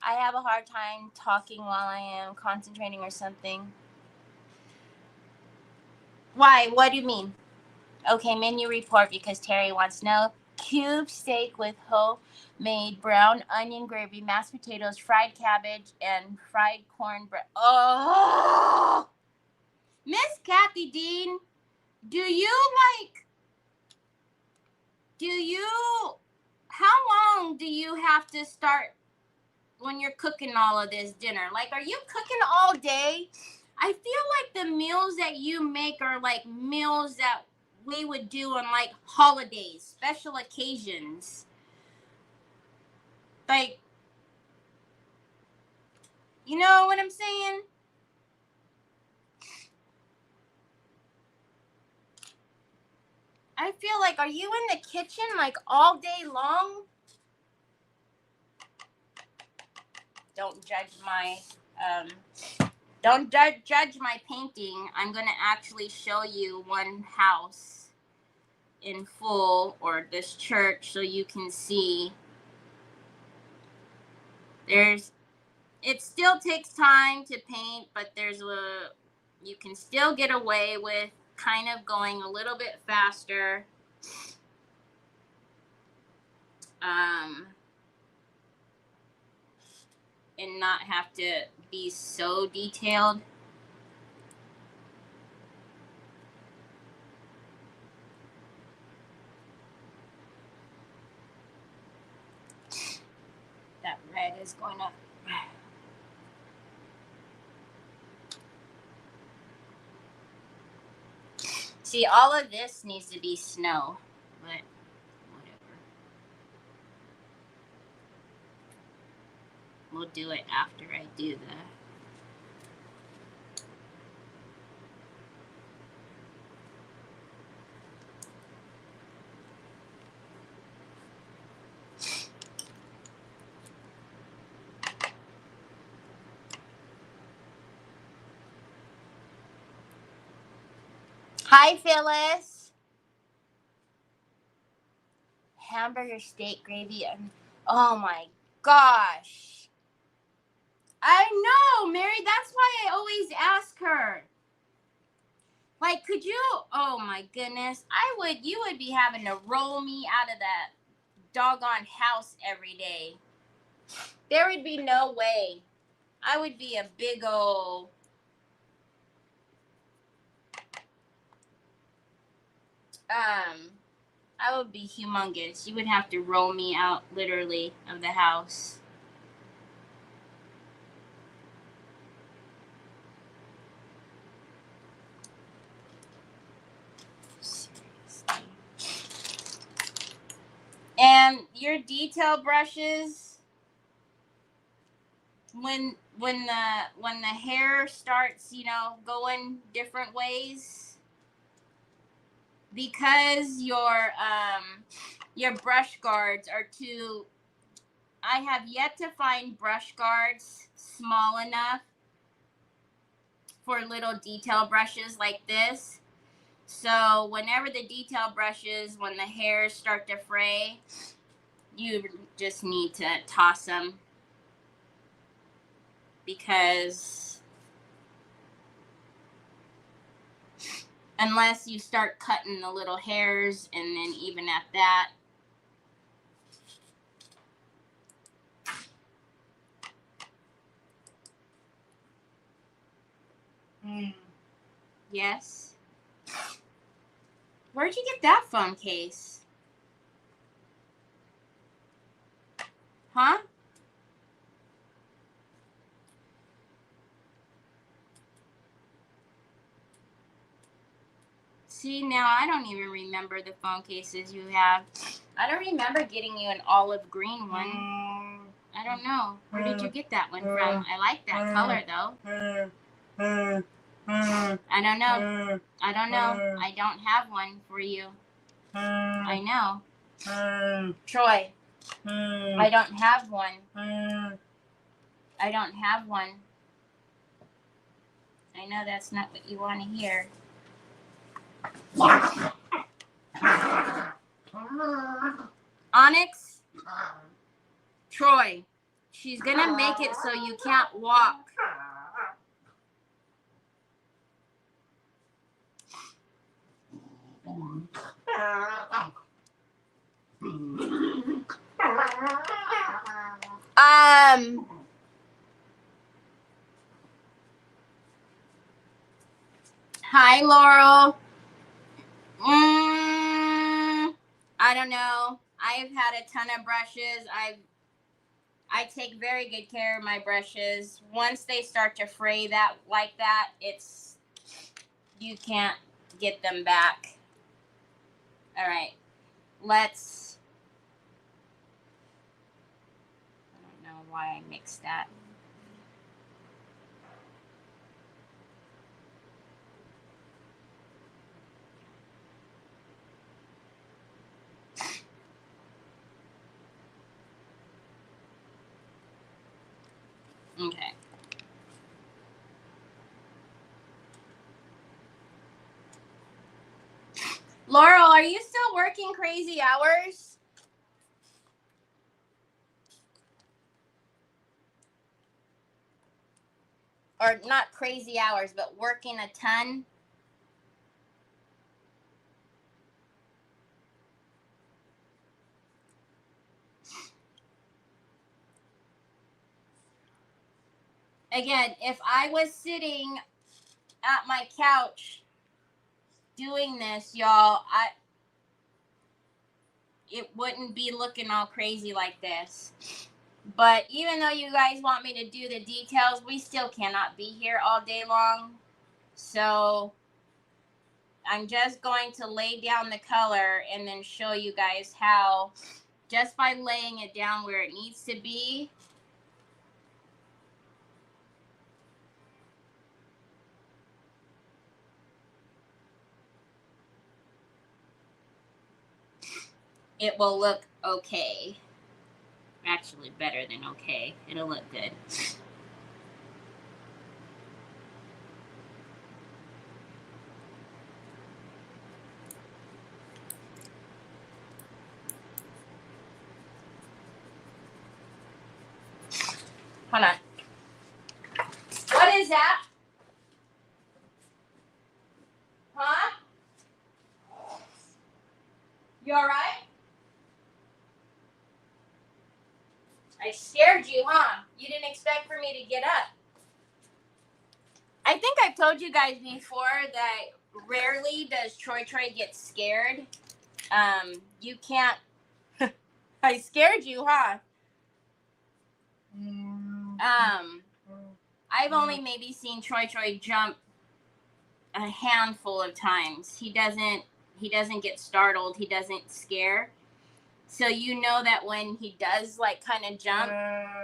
I have a hard time talking while I am concentrating or something. Why? What do you mean? Okay, menu report because Terry wants to know. Cube steak with homemade brown onion gravy, mashed potatoes, fried cabbage, and fried cornbread. Oh! Miss Kathy Dean, how long do you have to start when you're cooking all of this dinner? Like, are you cooking all day? I feel like the meals that you make are like meals that we would do on like holidays, special occasions. Like, you know what I'm saying? I feel like, are you in the kitchen like all day long? Don't judge my judge my painting. I'm gonna actually show you one house in full, or this church, so you can see. It still takes time to paint, but you can still get away with kind of going a little bit faster. And not have to be so detailed. That red is going up. See, all of this needs to be snow, but whatever. We'll do it after I do the... Hi, Phyllis. Hamburger steak gravy. Oh my gosh. I know, Mary. That's why I always ask her. Like, could you? Oh my goodness. You would be having to roll me out of that doggone house every day. There would be no way. I would be a big old... I would be humongous. You would have to roll me out, literally, of the house. Seriously. And your detail brushes, when the hair starts, going different ways, because your brush guards are too... I have yet to find brush guards small enough for little detail brushes like this. So whenever the detail brushes, when the hairs start to fray, you just need to toss them, because unless you start cutting the little hairs, and then even at that, Yes. Where'd you get that phone case? Huh? See, now I don't even remember the phone cases you have. I don't remember getting you an olive green one. I don't know. Where did you get that one from? I like that color, though. I don't know. I don't know. I don't have one for you. I know. Troy, I don't have one. I don't have one. I know that's not what you want to hear. Onyx? Troy, she's gonna make it so you can't walk. Hi, Laurel. I don't know. I've had a ton of brushes. I take very good care of my brushes. Once they start to fray like that, you can't get them back. All right. Let's. I don't know why I mixed that. Okay. Laurel, are you still working crazy hours? Or not crazy hours, but working a ton? Again, if I was sitting at my couch doing this, y'all, it wouldn't be looking all crazy like this. But even though you guys want me to do the details, we still cannot be here all day long. So I'm just going to lay down the color and then show you guys how, just by laying it down where it needs to be, it will look okay. Actually, better than okay. It'll look good. Hold on. What is that? Huh? You all right? I scared you, huh? You didn't expect for me to get up. I think I've told you guys before that rarely does Troy get scared. You can't. I scared you, huh? I've only maybe seen Troy jump a handful of times. He doesn't get startled. He doesn't scare. So you know that when he does like kind of jump,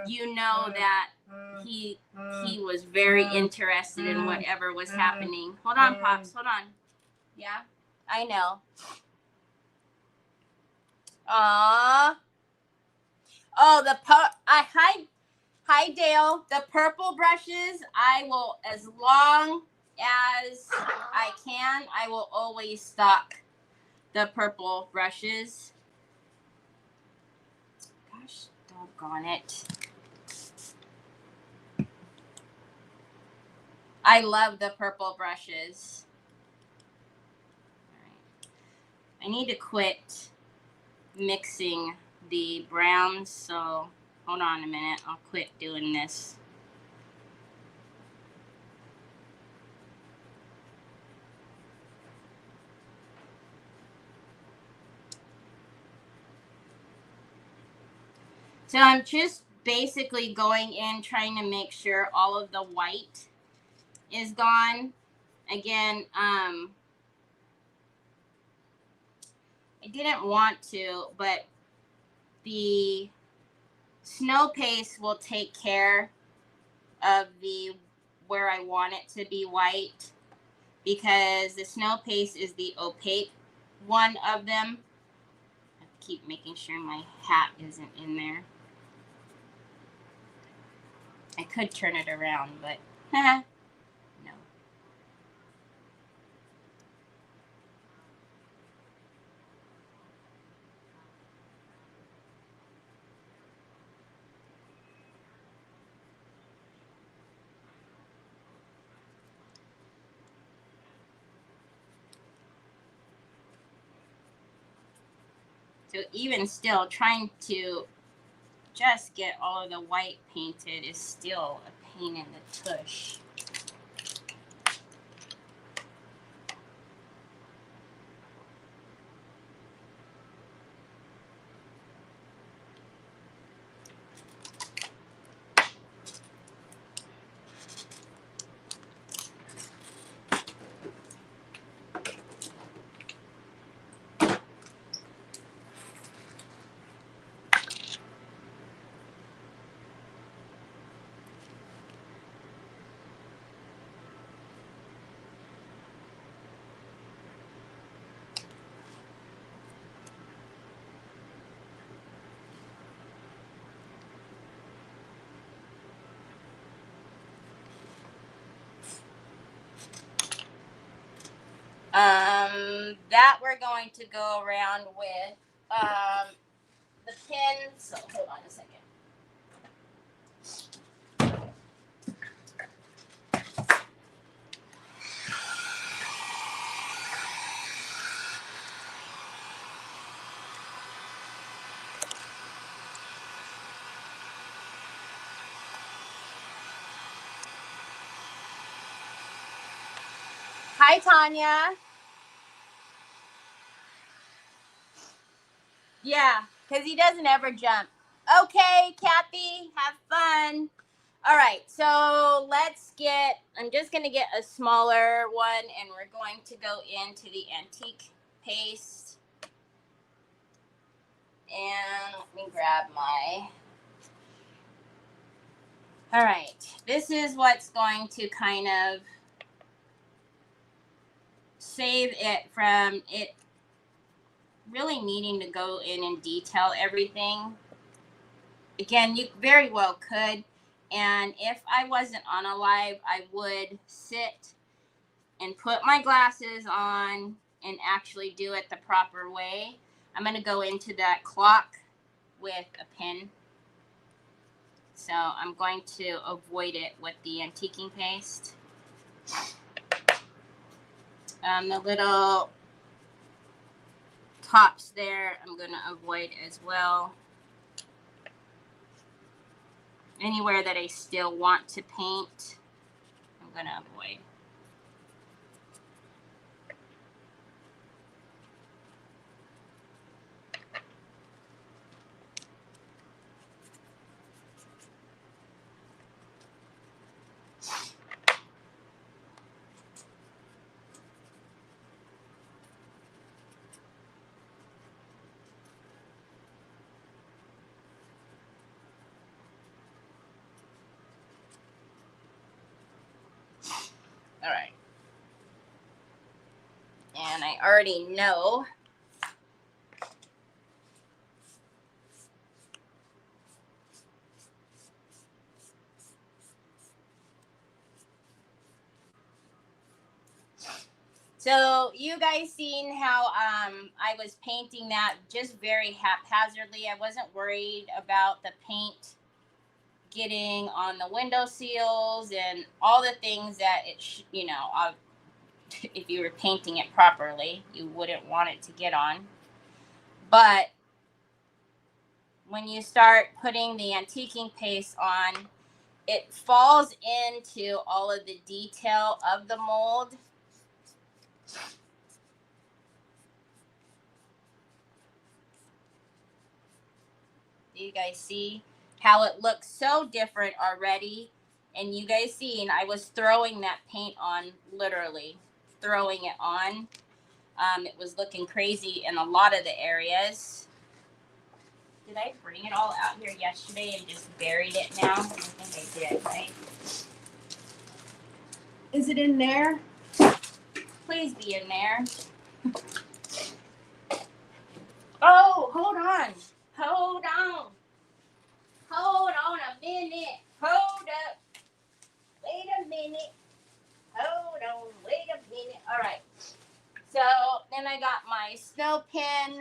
you know that he was very interested in whatever was happening. Hold on, Pops. Hold on. Yeah, I know. Aww. Oh, hi Dale. The purple brushes, I will, as long as I can, I will always stock the purple brushes. Gosh, doggone it. I love the purple brushes. All right. I need to quit mixing the browns, so hold on a minute. I'll quit doing this. So I'm just basically going in trying to make sure all of the white is gone. Again, I didn't want to, but the snow paste will take care of where I want it to be white, because the snow paste is the opaque one of them. I have to keep making sure my hat isn't in there. I could turn it around, but no. So even still, trying to just get all of the white painted is still a pain in the tush. That we're going to go around with the pins. So hold on a second. Hi, Tanya. Yeah, because he doesn't ever jump. Okay, Kathy, have fun. All right, so I'm just going to get a smaller one, and we're going to go into the antique paste. And let me grab my... All right, this is what's going to kind of save it from it really needing to go in and detail everything. Again, you very well could. And if I wasn't on a live, I would sit and put my glasses on and actually do it the proper way. I'm going to go into that clock with a pin. So I'm going to avoid it with the antiquing paste. The little tops there, I'm going to avoid as well. Anywhere that I still want to paint, I'm going to avoid. All right. And I already know so you guys seen how I was painting that just very haphazardly. I wasn't worried about the paint getting on the window seals and all the things that it if you were painting it properly, you wouldn't want it to get on. But when you start putting the antiquing paste on, it falls into all of the detail of the mold. Do you guys see how it looks so different already? And you guys seen I was throwing that paint on, literally throwing it on. It was looking crazy in a lot of the areas. Did I bring it all out here yesterday and just buried it now? I think I did, right? Is it in there? Please be in there. Oh, hold on. Hold on. Hold on a minute. Hold up. Wait a minute. Hold on. Wait a minute. All right. So then I got my snow pin.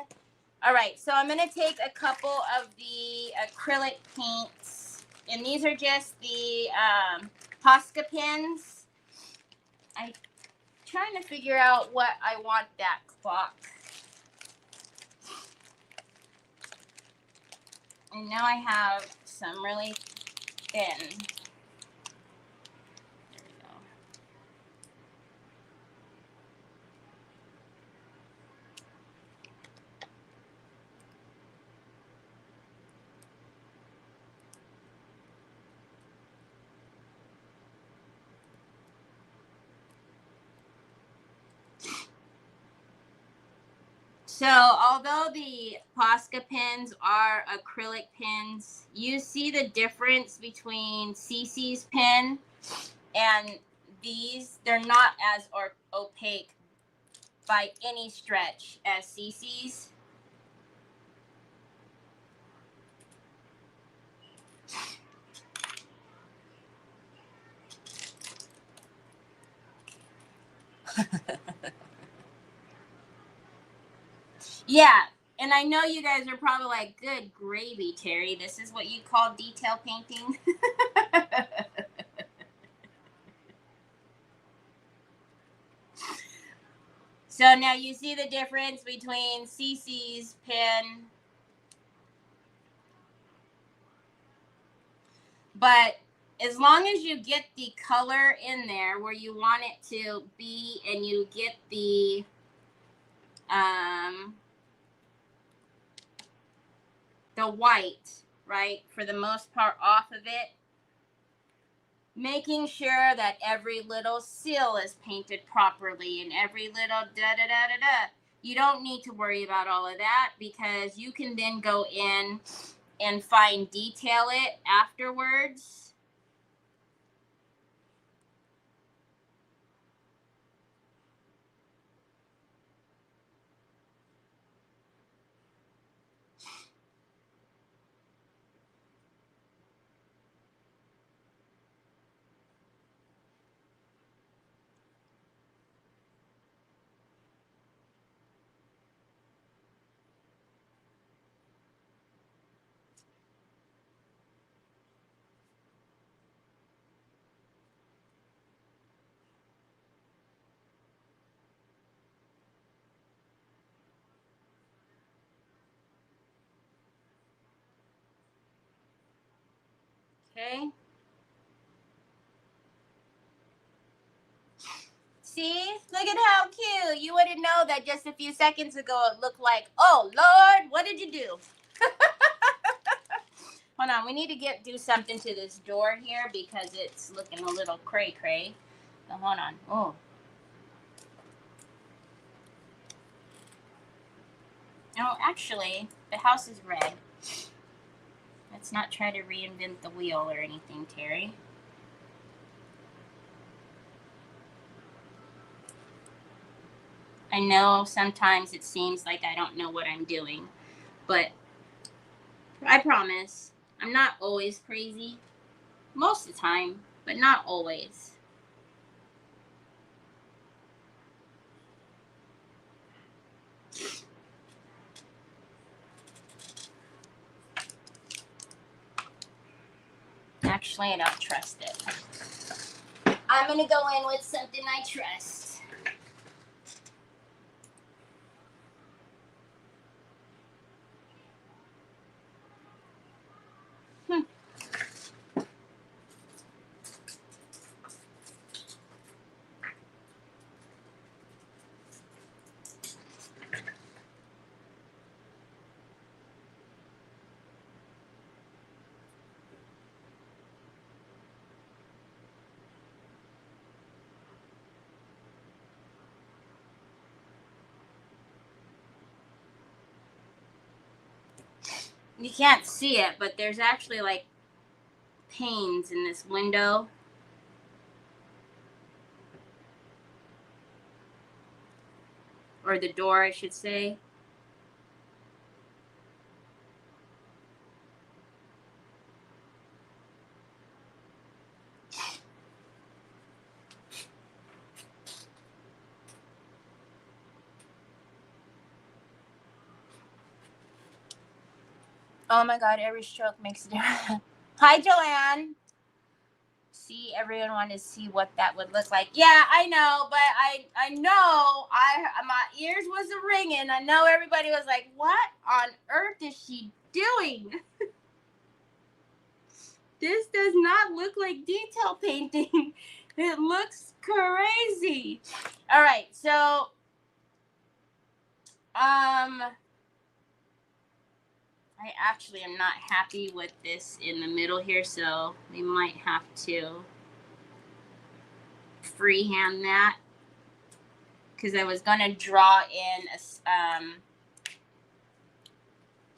All right. So I'm going to take a couple of the acrylic paints. And these are just the Posca pins. I'm trying to figure out what I want that clock. And now I have some really thin. So although the Posca pins are acrylic pins, you see the difference between Cece's pin and these. They're not as opaque by any stretch as Cece's. Yeah. And I know you guys are probably like, good gravy, Terry. This is what you call detail painting. So now you see the difference between Cece's pen, but as long as you get the color in there where you want it to be, and you get um, the white, right, for the most part off of it, making sure that every little seal is painted properly and every little da-da-da-da-da. You don't need to worry about all of that, because you can then go in and fine detail it afterwards. Okay. See? Look at how cute. You wouldn't know that just a few seconds ago it looked like, oh, Lord, what did you do? Hold on. We need to do something to this door here because it's looking a little cray-cray. So hold on. Oh. No, actually, the house is red. Let's not try to reinvent the wheel or anything, Terry. I know sometimes it seems like I don't know what I'm doing, but I promise I'm not always crazy. Most of the time, but not always. Actually, I don't trust it. I'm gonna go in with something I trust. You can't see it, but there's actually like panes in this window. Or the door, I should say. Oh my god, every stroke makes a difference. Hi, Joanne. See, everyone wanted to see what that would look like. Yeah, I know, but I know my ears was ringing. I know everybody was like, "What on earth is she doing?" This does not look like detail painting. It looks crazy. All right, so I actually am not happy with this in the middle here, so we might have to freehand that, because I was gonna draw in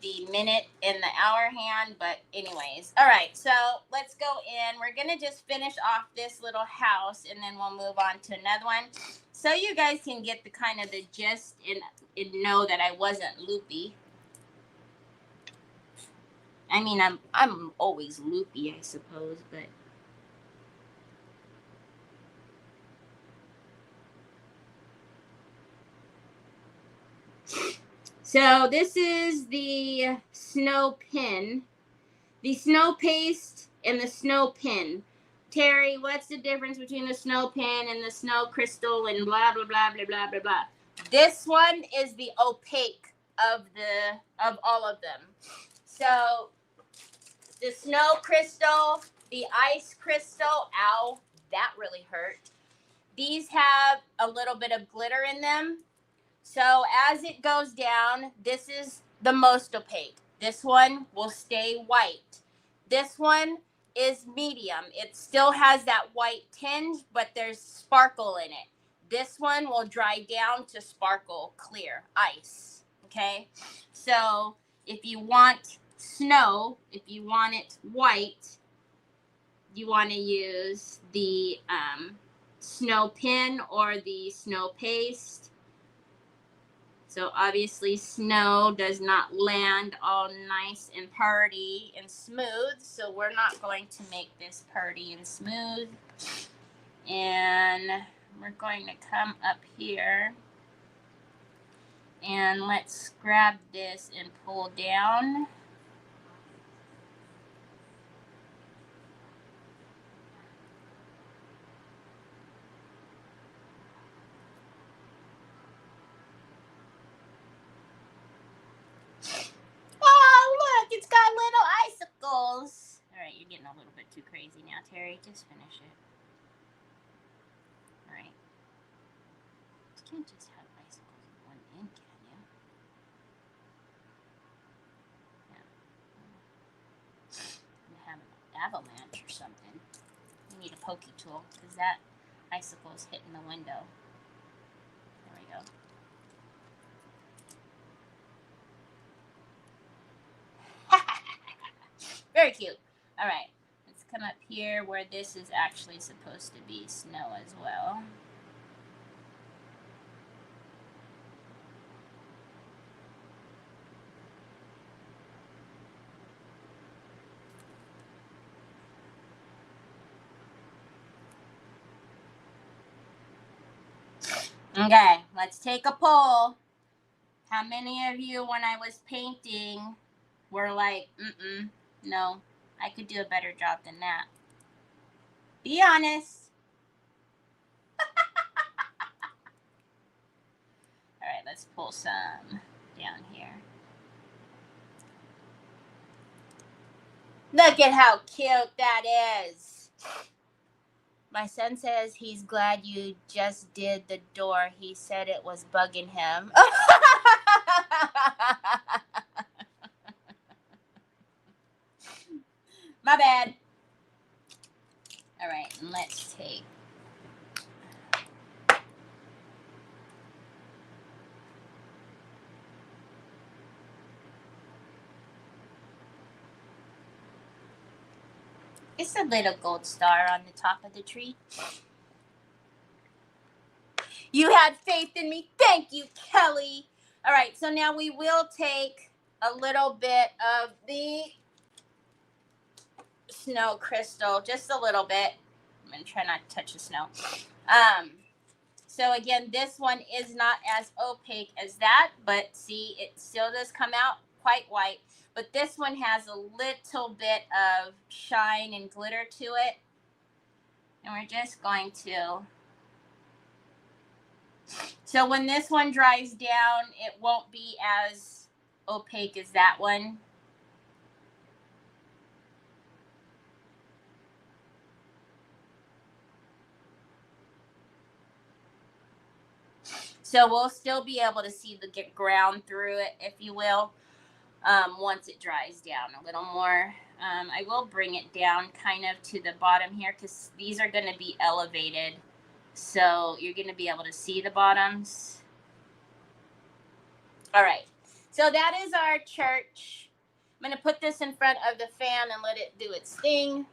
the minute and the hour hand, but anyways. All right, so let's go in. We're gonna just finish off this little house, and then we'll move on to another one, so you guys can get the kind of the gist and know that I wasn't loopy. I mean, I'm always loopy, I suppose, but So this is the snow pin, the snow paste and the snow pin. Terry, what's the difference between the snow pin and the snow crystal and blah, blah, blah, blah, blah, blah, blah. This one is the opaque of all of them. So the snow crystal, the ice crystal, ow, that really hurt. These have a little bit of glitter in them. So as it goes down, this is the most opaque. This one will stay white. This one is medium. It still has that white tinge, but there's sparkle in it. This one will dry down to sparkle clear, ice. Okay? So if you want snow, if you want it white, you want to use the snow pin or the snow paste. So obviously snow does not land all nice and purty and smooth. So we're not going to make this purty and smooth. And we're going to come up here. And let's grab this and pull down. Oh, look, it's got little icicles. All right, you're getting a little bit too crazy now, Terry. Just finish it. All right. You can't just have icicles in one end, can you? Yeah. You have an avalanche or something. You need a pokey tool because that icicle is hitting the window. There we go. Very cute. All right, let's come up here where this is actually supposed to be snow as well. Okay, let's take a poll. How many of you, when I was painting, were like, no, I could do a better job than that? Be honest. All right, let's pull some down here. Look at how cute that is. My son says he's glad you just did the door. He said it was bugging him. My bad. All right, and let's take. It's a little gold star on the top of the tree. You had faith in me. Thank you, Kelly. All right, so now we will take a little bit of the snow crystal, just a little bit. I'm going to try not to touch the snow. So again, this one is not as opaque as that, but see, it still does come out quite white. But this one has a little bit of shine and glitter to it. And we're just going to. So when this one dries down, it won't be as opaque as that one. So we'll still be able to see the ground through it, if you will, once it dries down a little more. I will bring it down kind of to the bottom here because these are going to be elevated. So you're going to be able to see the bottoms. All right. So that is our church. I'm going to put this in front of the fan and let it do its thing.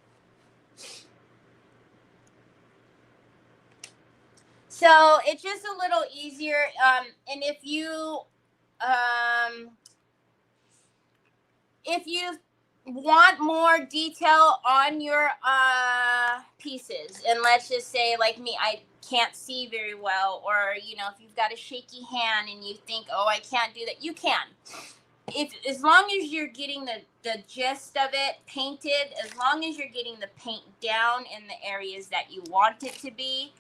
So it's just a little easier. And if you want more detail on your pieces, and let's just say like me, I can't see very well, or, you know, if you've got a shaky hand and you think, oh, I can't do that, you can. As long as you're getting the gist of it painted, as long as you're getting the paint down in the areas that you want it to be,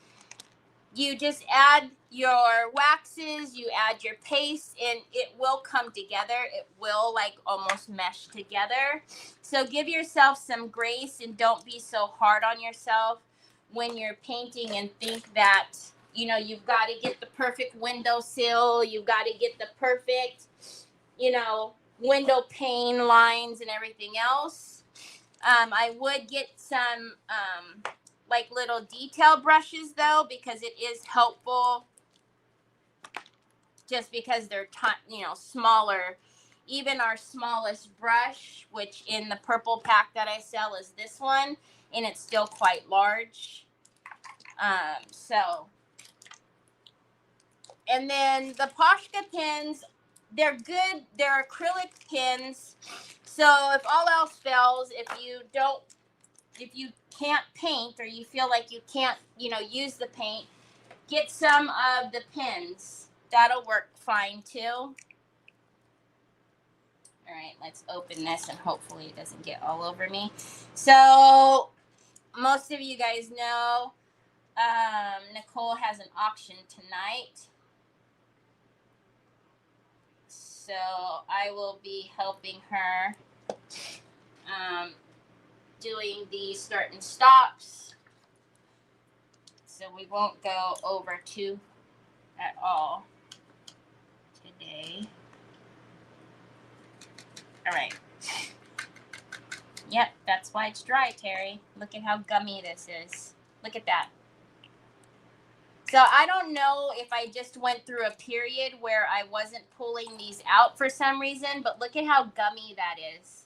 you just add your waxes, you add your paste, and it will come together. It will like almost mesh together. So give yourself some grace and don't be so hard on yourself when you're painting and think that, you know, you've got to get the perfect windowsill, you've got to get the perfect, you know, window pane lines and everything else. I would get some like little detail brushes though, because it is helpful, just because they're you know, smaller. Even our smallest brush, which in the purple pack that I sell is this one, and it's still quite large. So, and then the Poshka pins, they're good. They're acrylic pins. So if all else fails, if you can't paint, or you feel like you can't, you know, use the paint, get some of the pins. That'll work fine too. All right, let's open this and hopefully it doesn't get all over me. So most of you guys know Nicole has an auction tonight. So I will be helping her doing the start and stops. So we won't go over two at all today. All right. Yep, that's why it's dry, Terry. Look at how gummy this is. Look at that. So I don't know if I just went through a period where I wasn't pulling these out for some reason, but look at how gummy that is.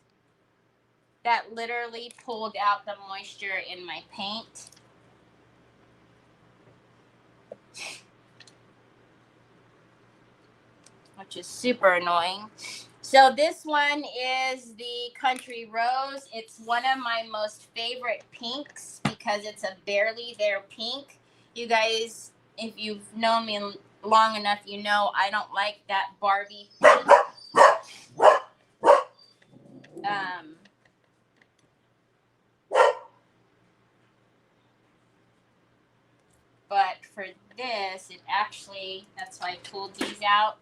That literally pulled out the moisture in my paint. Which is super annoying. So this one is the Country Rose. It's one of my most favorite pinks because it's a barely there pink. You guys, if you've known me long enough, you know I don't like that Barbie pink. But for this, it actually, that's why I pulled these out.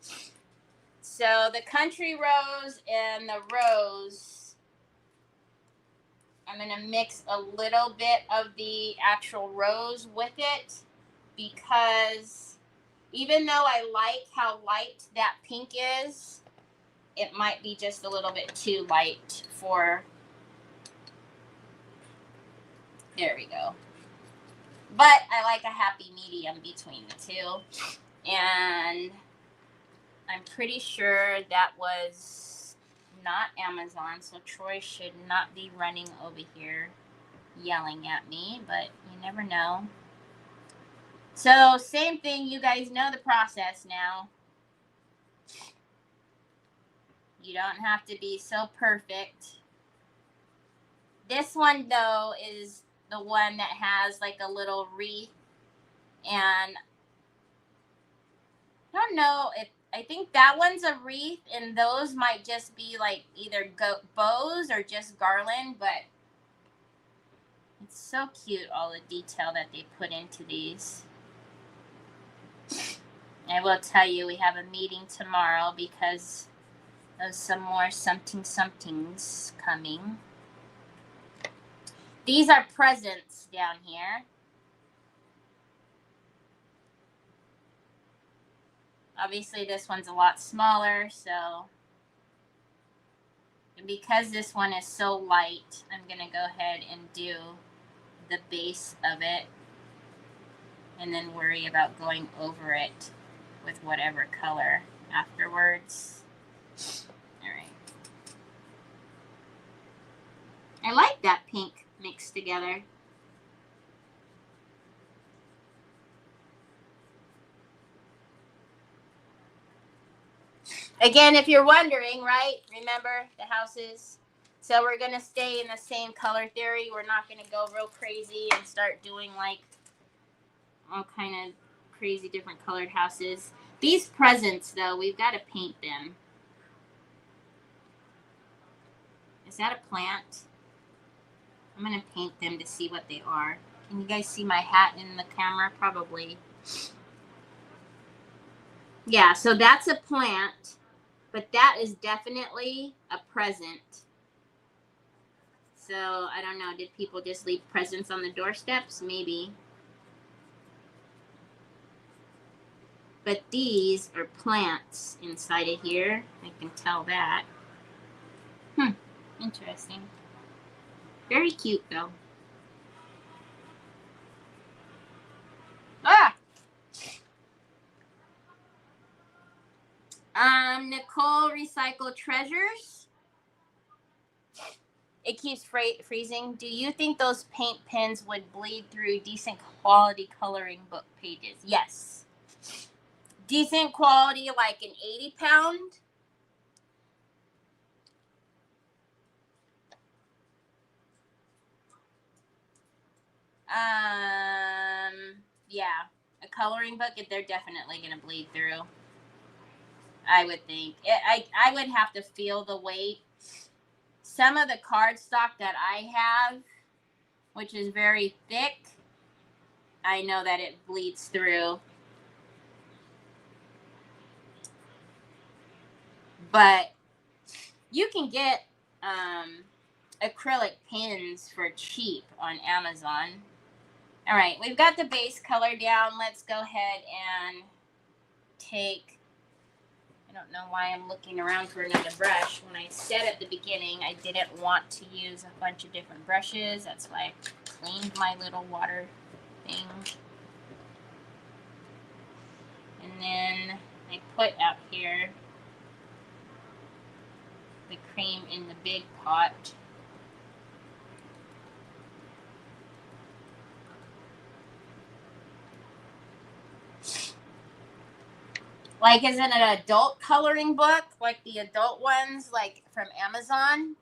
So the Country Rose and the Rose, I'm going to mix a little bit of the actual rose with it, because even though I like how light that pink is, it might be just a little bit too light for, there we go. But I like a happy medium between the two. And I'm pretty sure that was not Amazon, so Troy should not be running over here yelling at me, but you never know. So same thing, you guys know the process now. You don't have to be so perfect. This one though is the one that has like a little wreath, and I don't know if, I think that one's a wreath, and those might just be like either bows or just garland, but it's so cute, all the detail that they put into these. I will tell you, we have a meeting tomorrow because there's some more somethings coming. These are presents down here. Obviously, this one's a lot smaller, so, and because this one is so light, I'm going to go ahead and do the base of it and then worry about going over it with whatever color afterwards. All right. I like that pink mixed together. Again, if you're wondering, right? Remember the houses. So we're going to stay in the same color theory. We're not going to go real crazy and start doing like all kind of crazy different colored houses. These presents, though, we've got to paint them. Is that a plant? I'm going to paint them to see what they are. Can you guys see my hat in the camera? Probably. Yeah, so that's a plant, but that is definitely a present. So, I don't know. Did people just leave presents on the doorsteps? Maybe. But these are plants inside of here. I can tell that. Interesting. Very cute, though. Nicole Recycle Treasures. It keeps freezing. Do you think those paint pens would bleed through decent quality coloring book pages? Yes. Decent quality, like an 80-pound. Yeah. A coloring book, they're definitely going to bleed through. I would think. I would have to feel the weight. Some of the cardstock that I have, which is very thick, I know that it bleeds through. But you can get acrylic pens for cheap on Amazon. All right, we've got the base color down. Let's go ahead and take, I don't know why I'm looking around for another brush. When I said at the beginning I didn't want to use a bunch of different brushes. That's why I cleaned my little water thing. And then I put out here the cream in the big pot. Like, is it an adult coloring book? Like the adult ones, like from Amazon?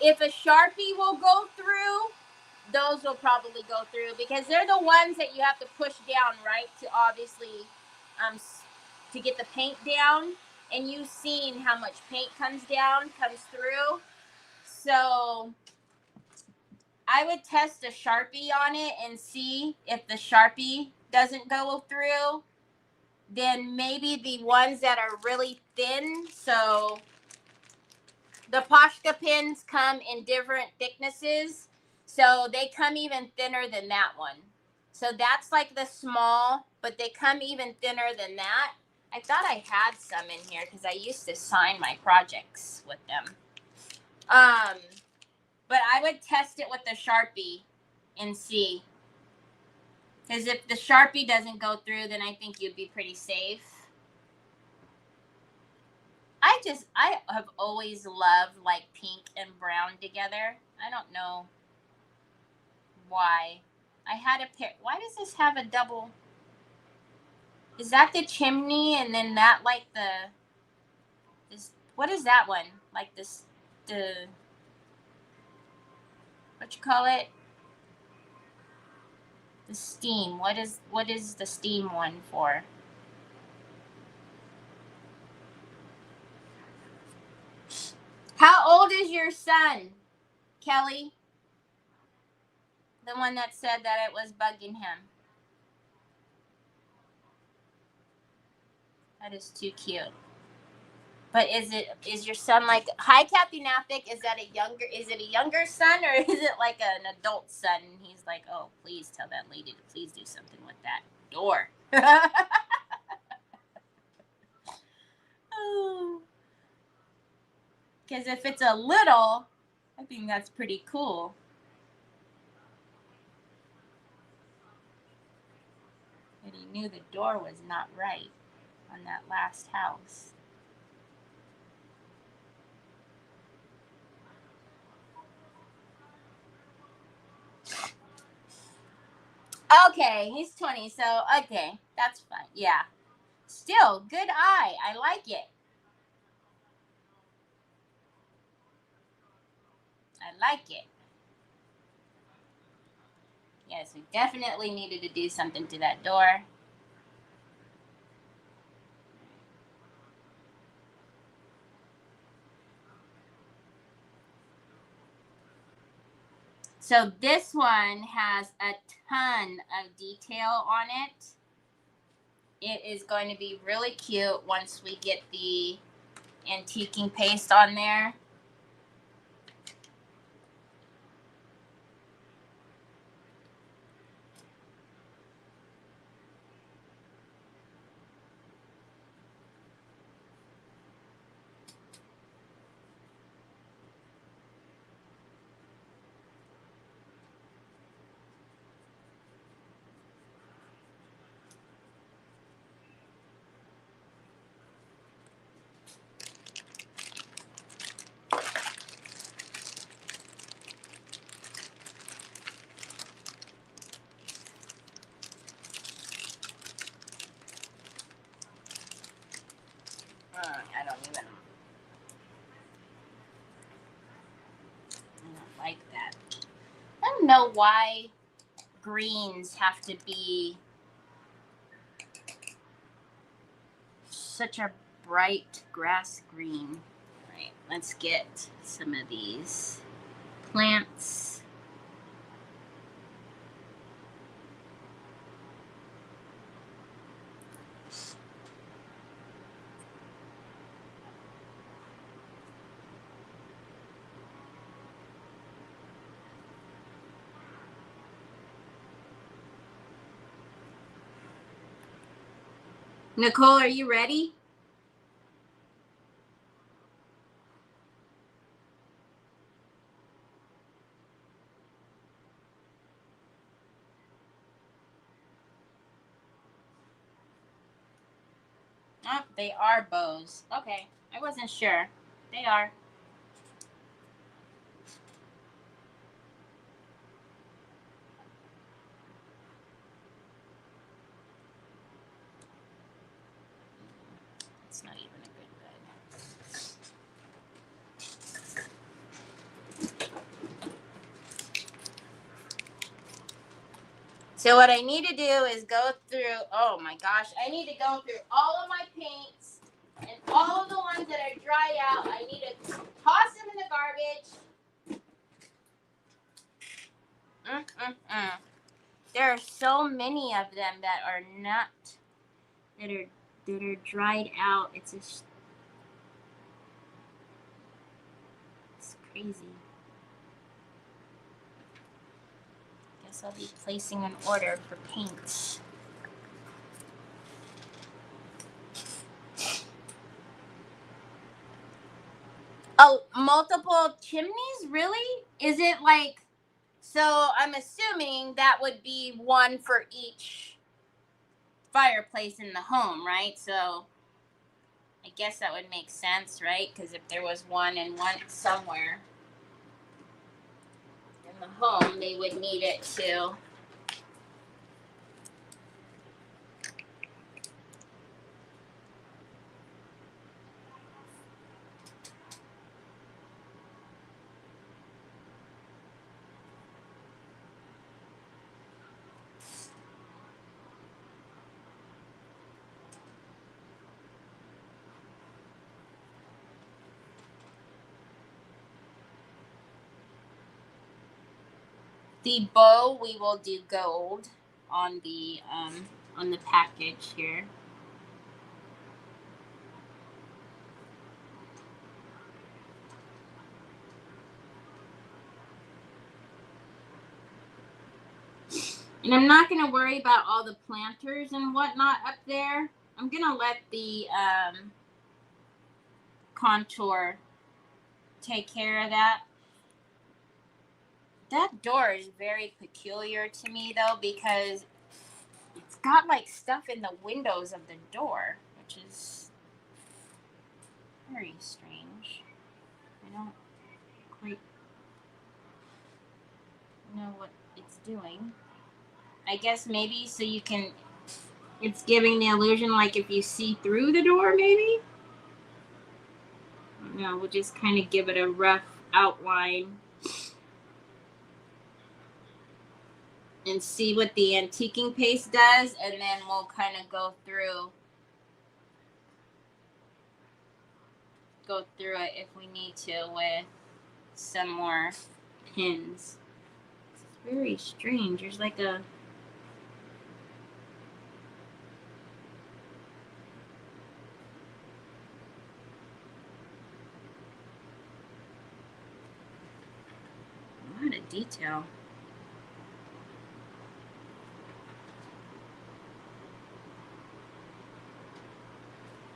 If a Sharpie will go through, those will probably go through because they're the ones that you have to push down, right? To obviously, to get the paint down. And you've seen how much paint comes through. So I would test a Sharpie on it and see if the Sharpie doesn't go through. Then maybe the ones that are really thin. So the Posca pens come in different thicknesses. So they come even thinner than that one. So that's like the small, but they come even thinner than that. I thought I had some in here because I used to sign my projects with them. But I would test it with the Sharpie and see. Because if the Sharpie doesn't go through, then I think you'd be pretty safe. I have always loved like pink and brown together. I don't know why. I had a pair. Why does this have a double? Is that the chimney and then that like what is that one? Like this, what you call it? The steam. What is the steam one for? How old is your son, Kelly? The one that said that it was bugging him. That is too cute. But is your son like, hi Kathy Nafik, is it a younger son or is it like an adult son? And he's like, oh, please tell that lady to please do something with that door. Because if it's a little, I think that's pretty cool. But he knew the door was not right on that last house. Okay, he's 20, so okay, that's fine. Yeah. Still, good eye. I like it. I like it. Yes, we definitely needed to do something to that door. So this one has a ton of detail on it. It is going to be really cute once we get the antiquing paste on there. I don't like that. I don't know why greens have to be such a bright grass green. All right, let's get some of these plants. Nicole, are you ready? Oh, they are bows. Okay, I wasn't sure. They are. It's not even a good bed. So what I need to do is go through, oh my gosh, I need to go through all of my paints and all of the ones that are dried out. I need to toss them in the garbage. There are so many of them that are not, that are dried out. It's crazy. Guess I'll be placing an order for paints. Oh, multiple chimneys? Really? Is it like, so I'm assuming that would be one for each fireplace in the home, right? So I guess that would make sense, right? Because if there was one and one somewhere in the home, they would need it too. The bow we will do gold on the package here. And I'm not going to worry about all the planters and whatnot up there. I'm going to let the contour take care of that. That door is very peculiar to me, though, because it's got, like, stuff in the windows of the door, which is very strange. I don't quite know what it's doing. I guess maybe so you can, it's giving the illusion like if you see through the door, maybe? No, we'll just kind of give it a rough outline. and see what the antiquing paste does, and then we'll kind of go through it if we need to with some more pins. It's very strange. There's like a lot of detail.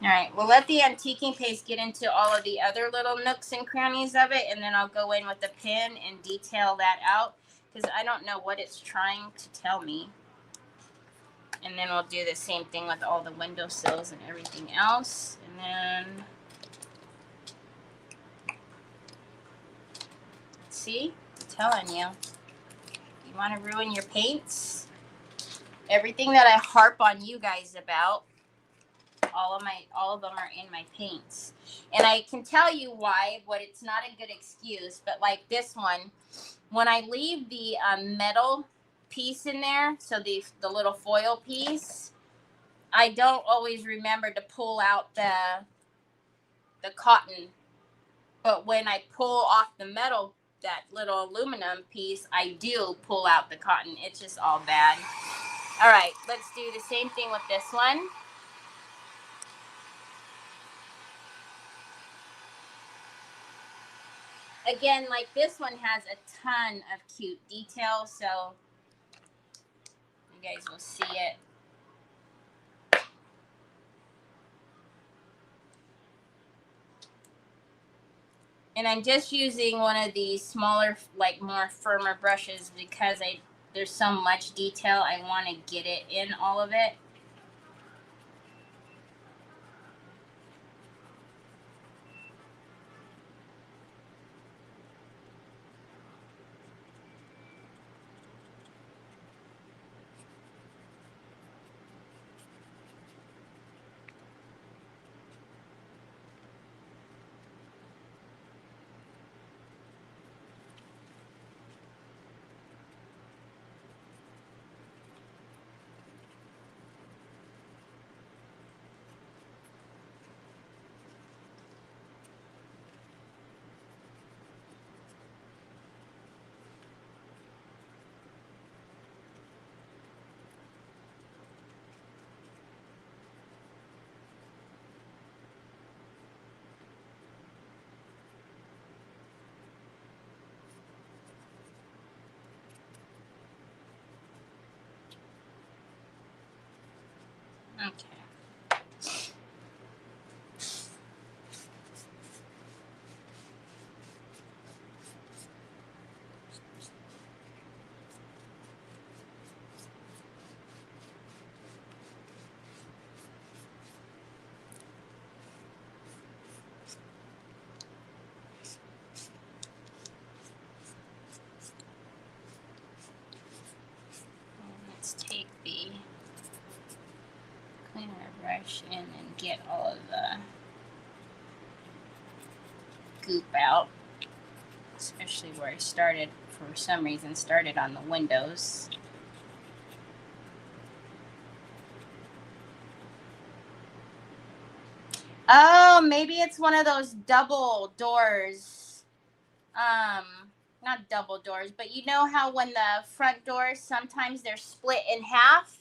All right, we'll let the antiquing paste get into all of the other little nooks and crannies of it, and then I'll go in with the pin and detail that out, because I don't know what it's trying to tell me. And then we'll do the same thing with all the windowsills and everything else. And then, see, I'm telling you, you want to ruin your paints? Everything that I harp on you guys about, all of them are in my paints. And I can tell you why, but it's not a good excuse. But like this one, when I leave the metal piece in there, so the little foil piece, I don't always remember to pull out the cotton. But when I pull off the metal, that little aluminum piece, I do pull out the cotton. It's just all bad. All right, let's do the same thing with this one. Again, like this one has a ton of cute details, so you guys will see it. And I'm just using one of these smaller, like more firmer brushes, because there's so much detail. I want to get it in all of it. Okay. Let's take the cleaner brush in and get all of the goop out, especially where I started, for some reason, started on the windows. Oh, maybe it's one of those double doors. Not double doors, but you know how when the front doors, sometimes they're split in half?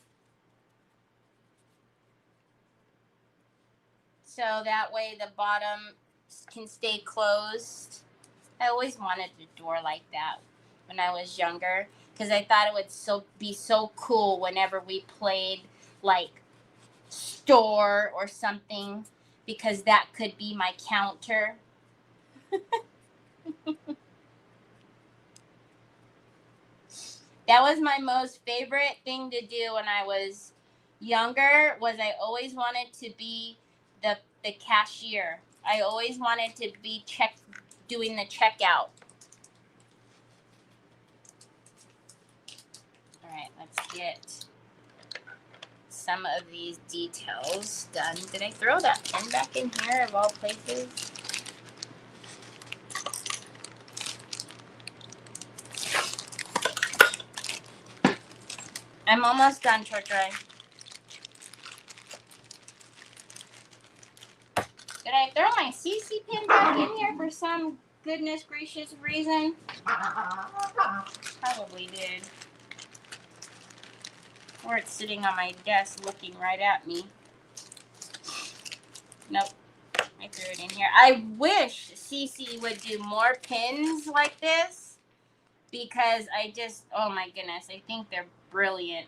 So that way the bottom can stay closed. I always wanted a door like that when I was younger, because I thought it would be so cool whenever we played like store or something, because that could be my counter. That was my most favorite thing to do when I was younger, was I always wanted to be the cashier. I always wanted to be doing the checkout. All right, let's get some of these details done. Did I throw that pen back in here of all places? I'm almost done, Tortoy. Did I throw my CC pin back in here for some goodness gracious reason? Probably did. Or it's sitting on my desk looking right at me. Nope. I threw it in here. I wish CC would do more pins like this because oh my goodness, I think they're brilliant.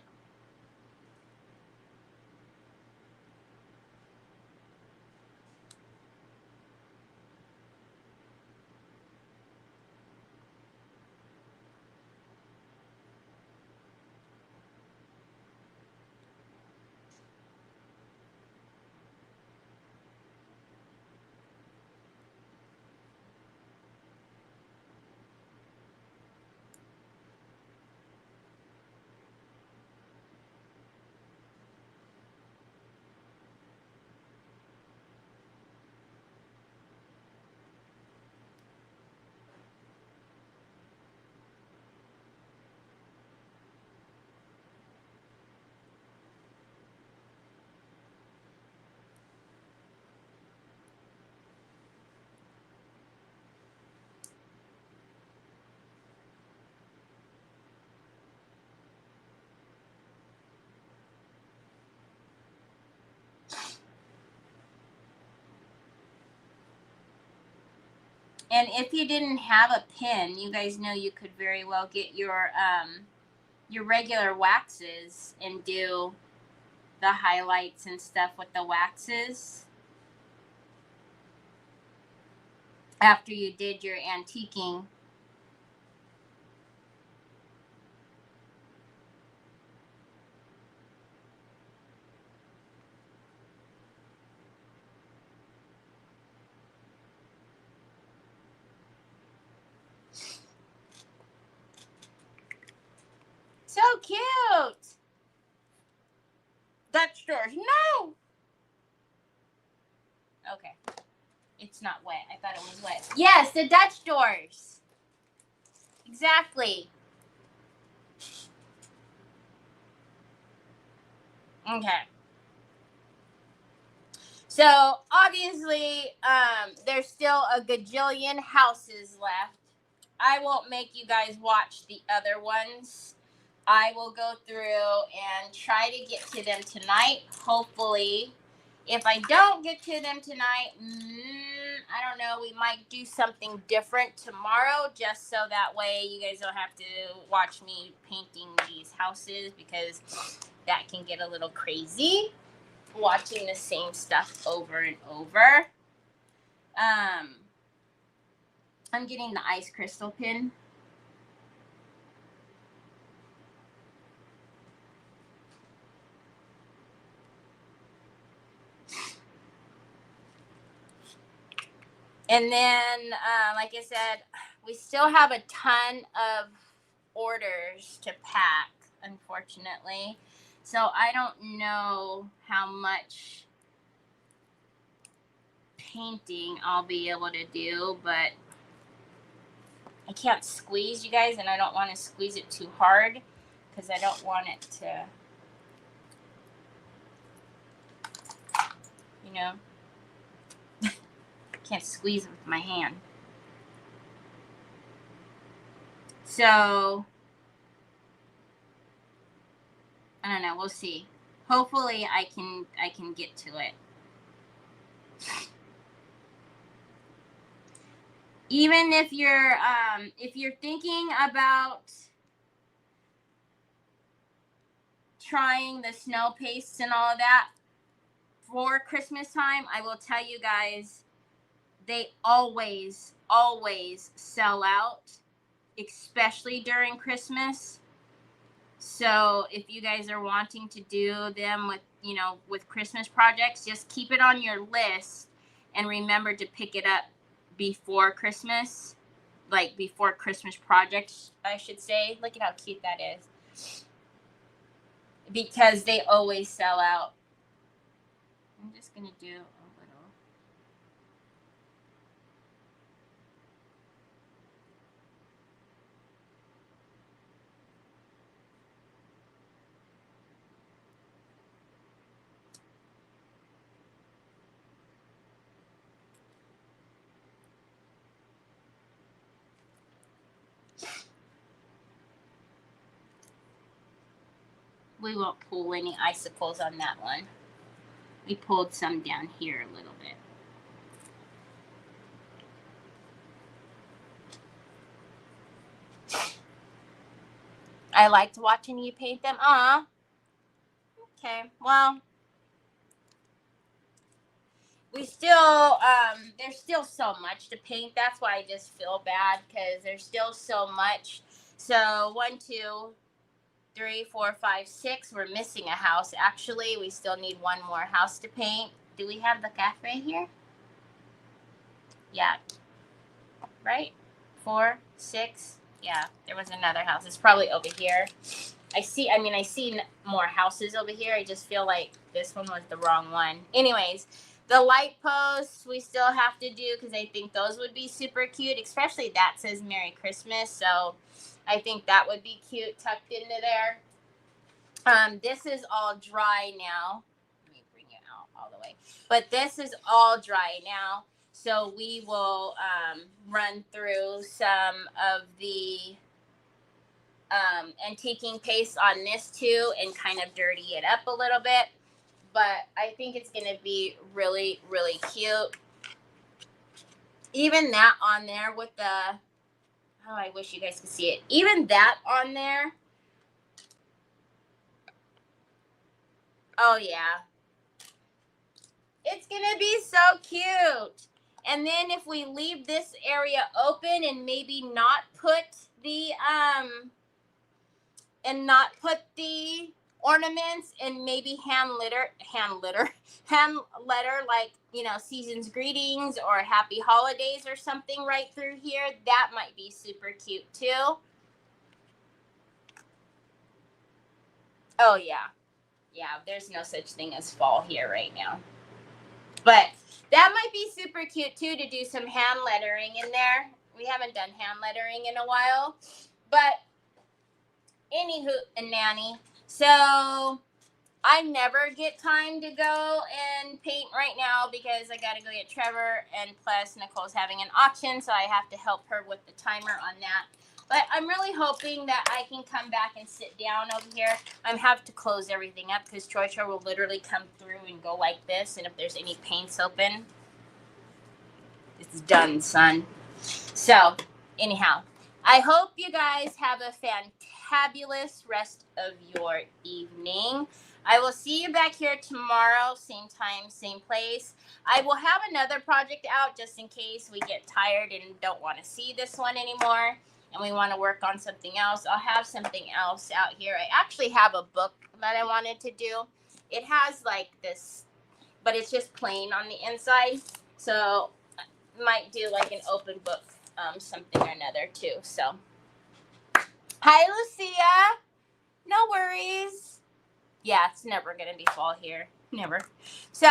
And if you didn't have a pin, you guys know you could very well get your regular waxes and do the highlights and stuff with the waxes after you did your antiquing. So cute. Dutch doors. No. Okay. It's not wet. I thought it was wet. Yes, the Dutch doors. Exactly. Okay. So obviously, there's still a gajillion houses left. I won't make you guys watch the other ones. I will go through and try to get to them tonight. Hopefully, if I don't get to them tonight, I don't know. We might do something different tomorrow, just so that way you guys don't have to watch me painting these houses, because that can get a little crazy, watching the same stuff over and over. I'm getting the ice crystal pin. And then, like I said, we still have a ton of orders to pack, unfortunately. So I don't know how much painting I'll be able to do, but I can't squeeze, you guys, and I don't want to squeeze it too hard because I don't want it to, you know, can't squeeze it with my hand. So I don't know, we'll see. Hopefully I can get to it. Even if you're thinking about trying the snow pastes and all of that for Christmas time, I will tell you guys, they always sell out, especially during Christmas. So if you guys are wanting to do them with Christmas projects, just keep it on your list and remember to pick it up before Christmas, like before Christmas projects, I should say. Look at how cute that is. Because they always sell out. I'm just going to do a little. We won't pull any icicles on that one. We pulled some down here a little bit. I liked watching you paint them. Okay, well, we still, there's still so much to paint. That's why I just feel bad, because there's still so much. So 1, 2, 3, 4, 5, 6. We're missing a house. Actually, we still need one more house to paint. Do we have the cafe here? Yeah. Right? 4, 6. Yeah, there was another house. It's probably over here. I see more houses over here. I just feel like this one was the wrong one. Anyways, the light posts we still have to do, because I think those would be super cute, especially that says Merry Christmas. So I think that would be cute tucked into there. This is all dry now. Let me bring it out all the way. But this is all dry now. So we will run through some of the antiquing paste on this too, and kind of dirty it up a little bit. But I think it's going to be really, really cute. Even that on there with the, oh, I wish you guys could see it. Even that on there. Oh, yeah. It's going to be so cute. And then if we leave this area open and maybe not put the, ornaments, and maybe hand letter like, season's greetings or happy holidays or something right through here, that might be super cute too. Oh yeah, there's no such thing as fall here right now, but that might be super cute too, to do some hand lettering in there. We haven't done hand lettering in a while, but anywho, and nanny. So I never get time to go and paint right now, because I got to go get Trevor, and plus Nicole's having an auction, so I have to help her with the timer on that. But I'm really hoping that I can come back and sit down over here. I have to close everything up, because Troy will literally come through and go like this, and if there's any paints open, it's done, son. So anyhow, I hope you guys have a fantabulous rest of your evening. I will see you back here tomorrow, same time, same place. I will have another project out just in case we get tired and don't want to see this one anymore, and we want to work on something else. I'll have something else out here. I actually have a book that I wanted to do. It has like this, but it's just plain on the inside. So I might do like an open book, something or another too. So, hi, Lucia. No worries. Yeah, it's never going to be fall here. Never. So,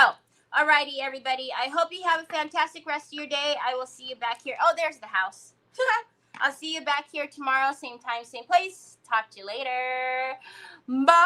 alrighty, everybody. I hope you have a fantastic rest of your day. I will see you back here. Oh, there's the house. I'll see you back here tomorrow, same time, same place. Talk to you later. Bye.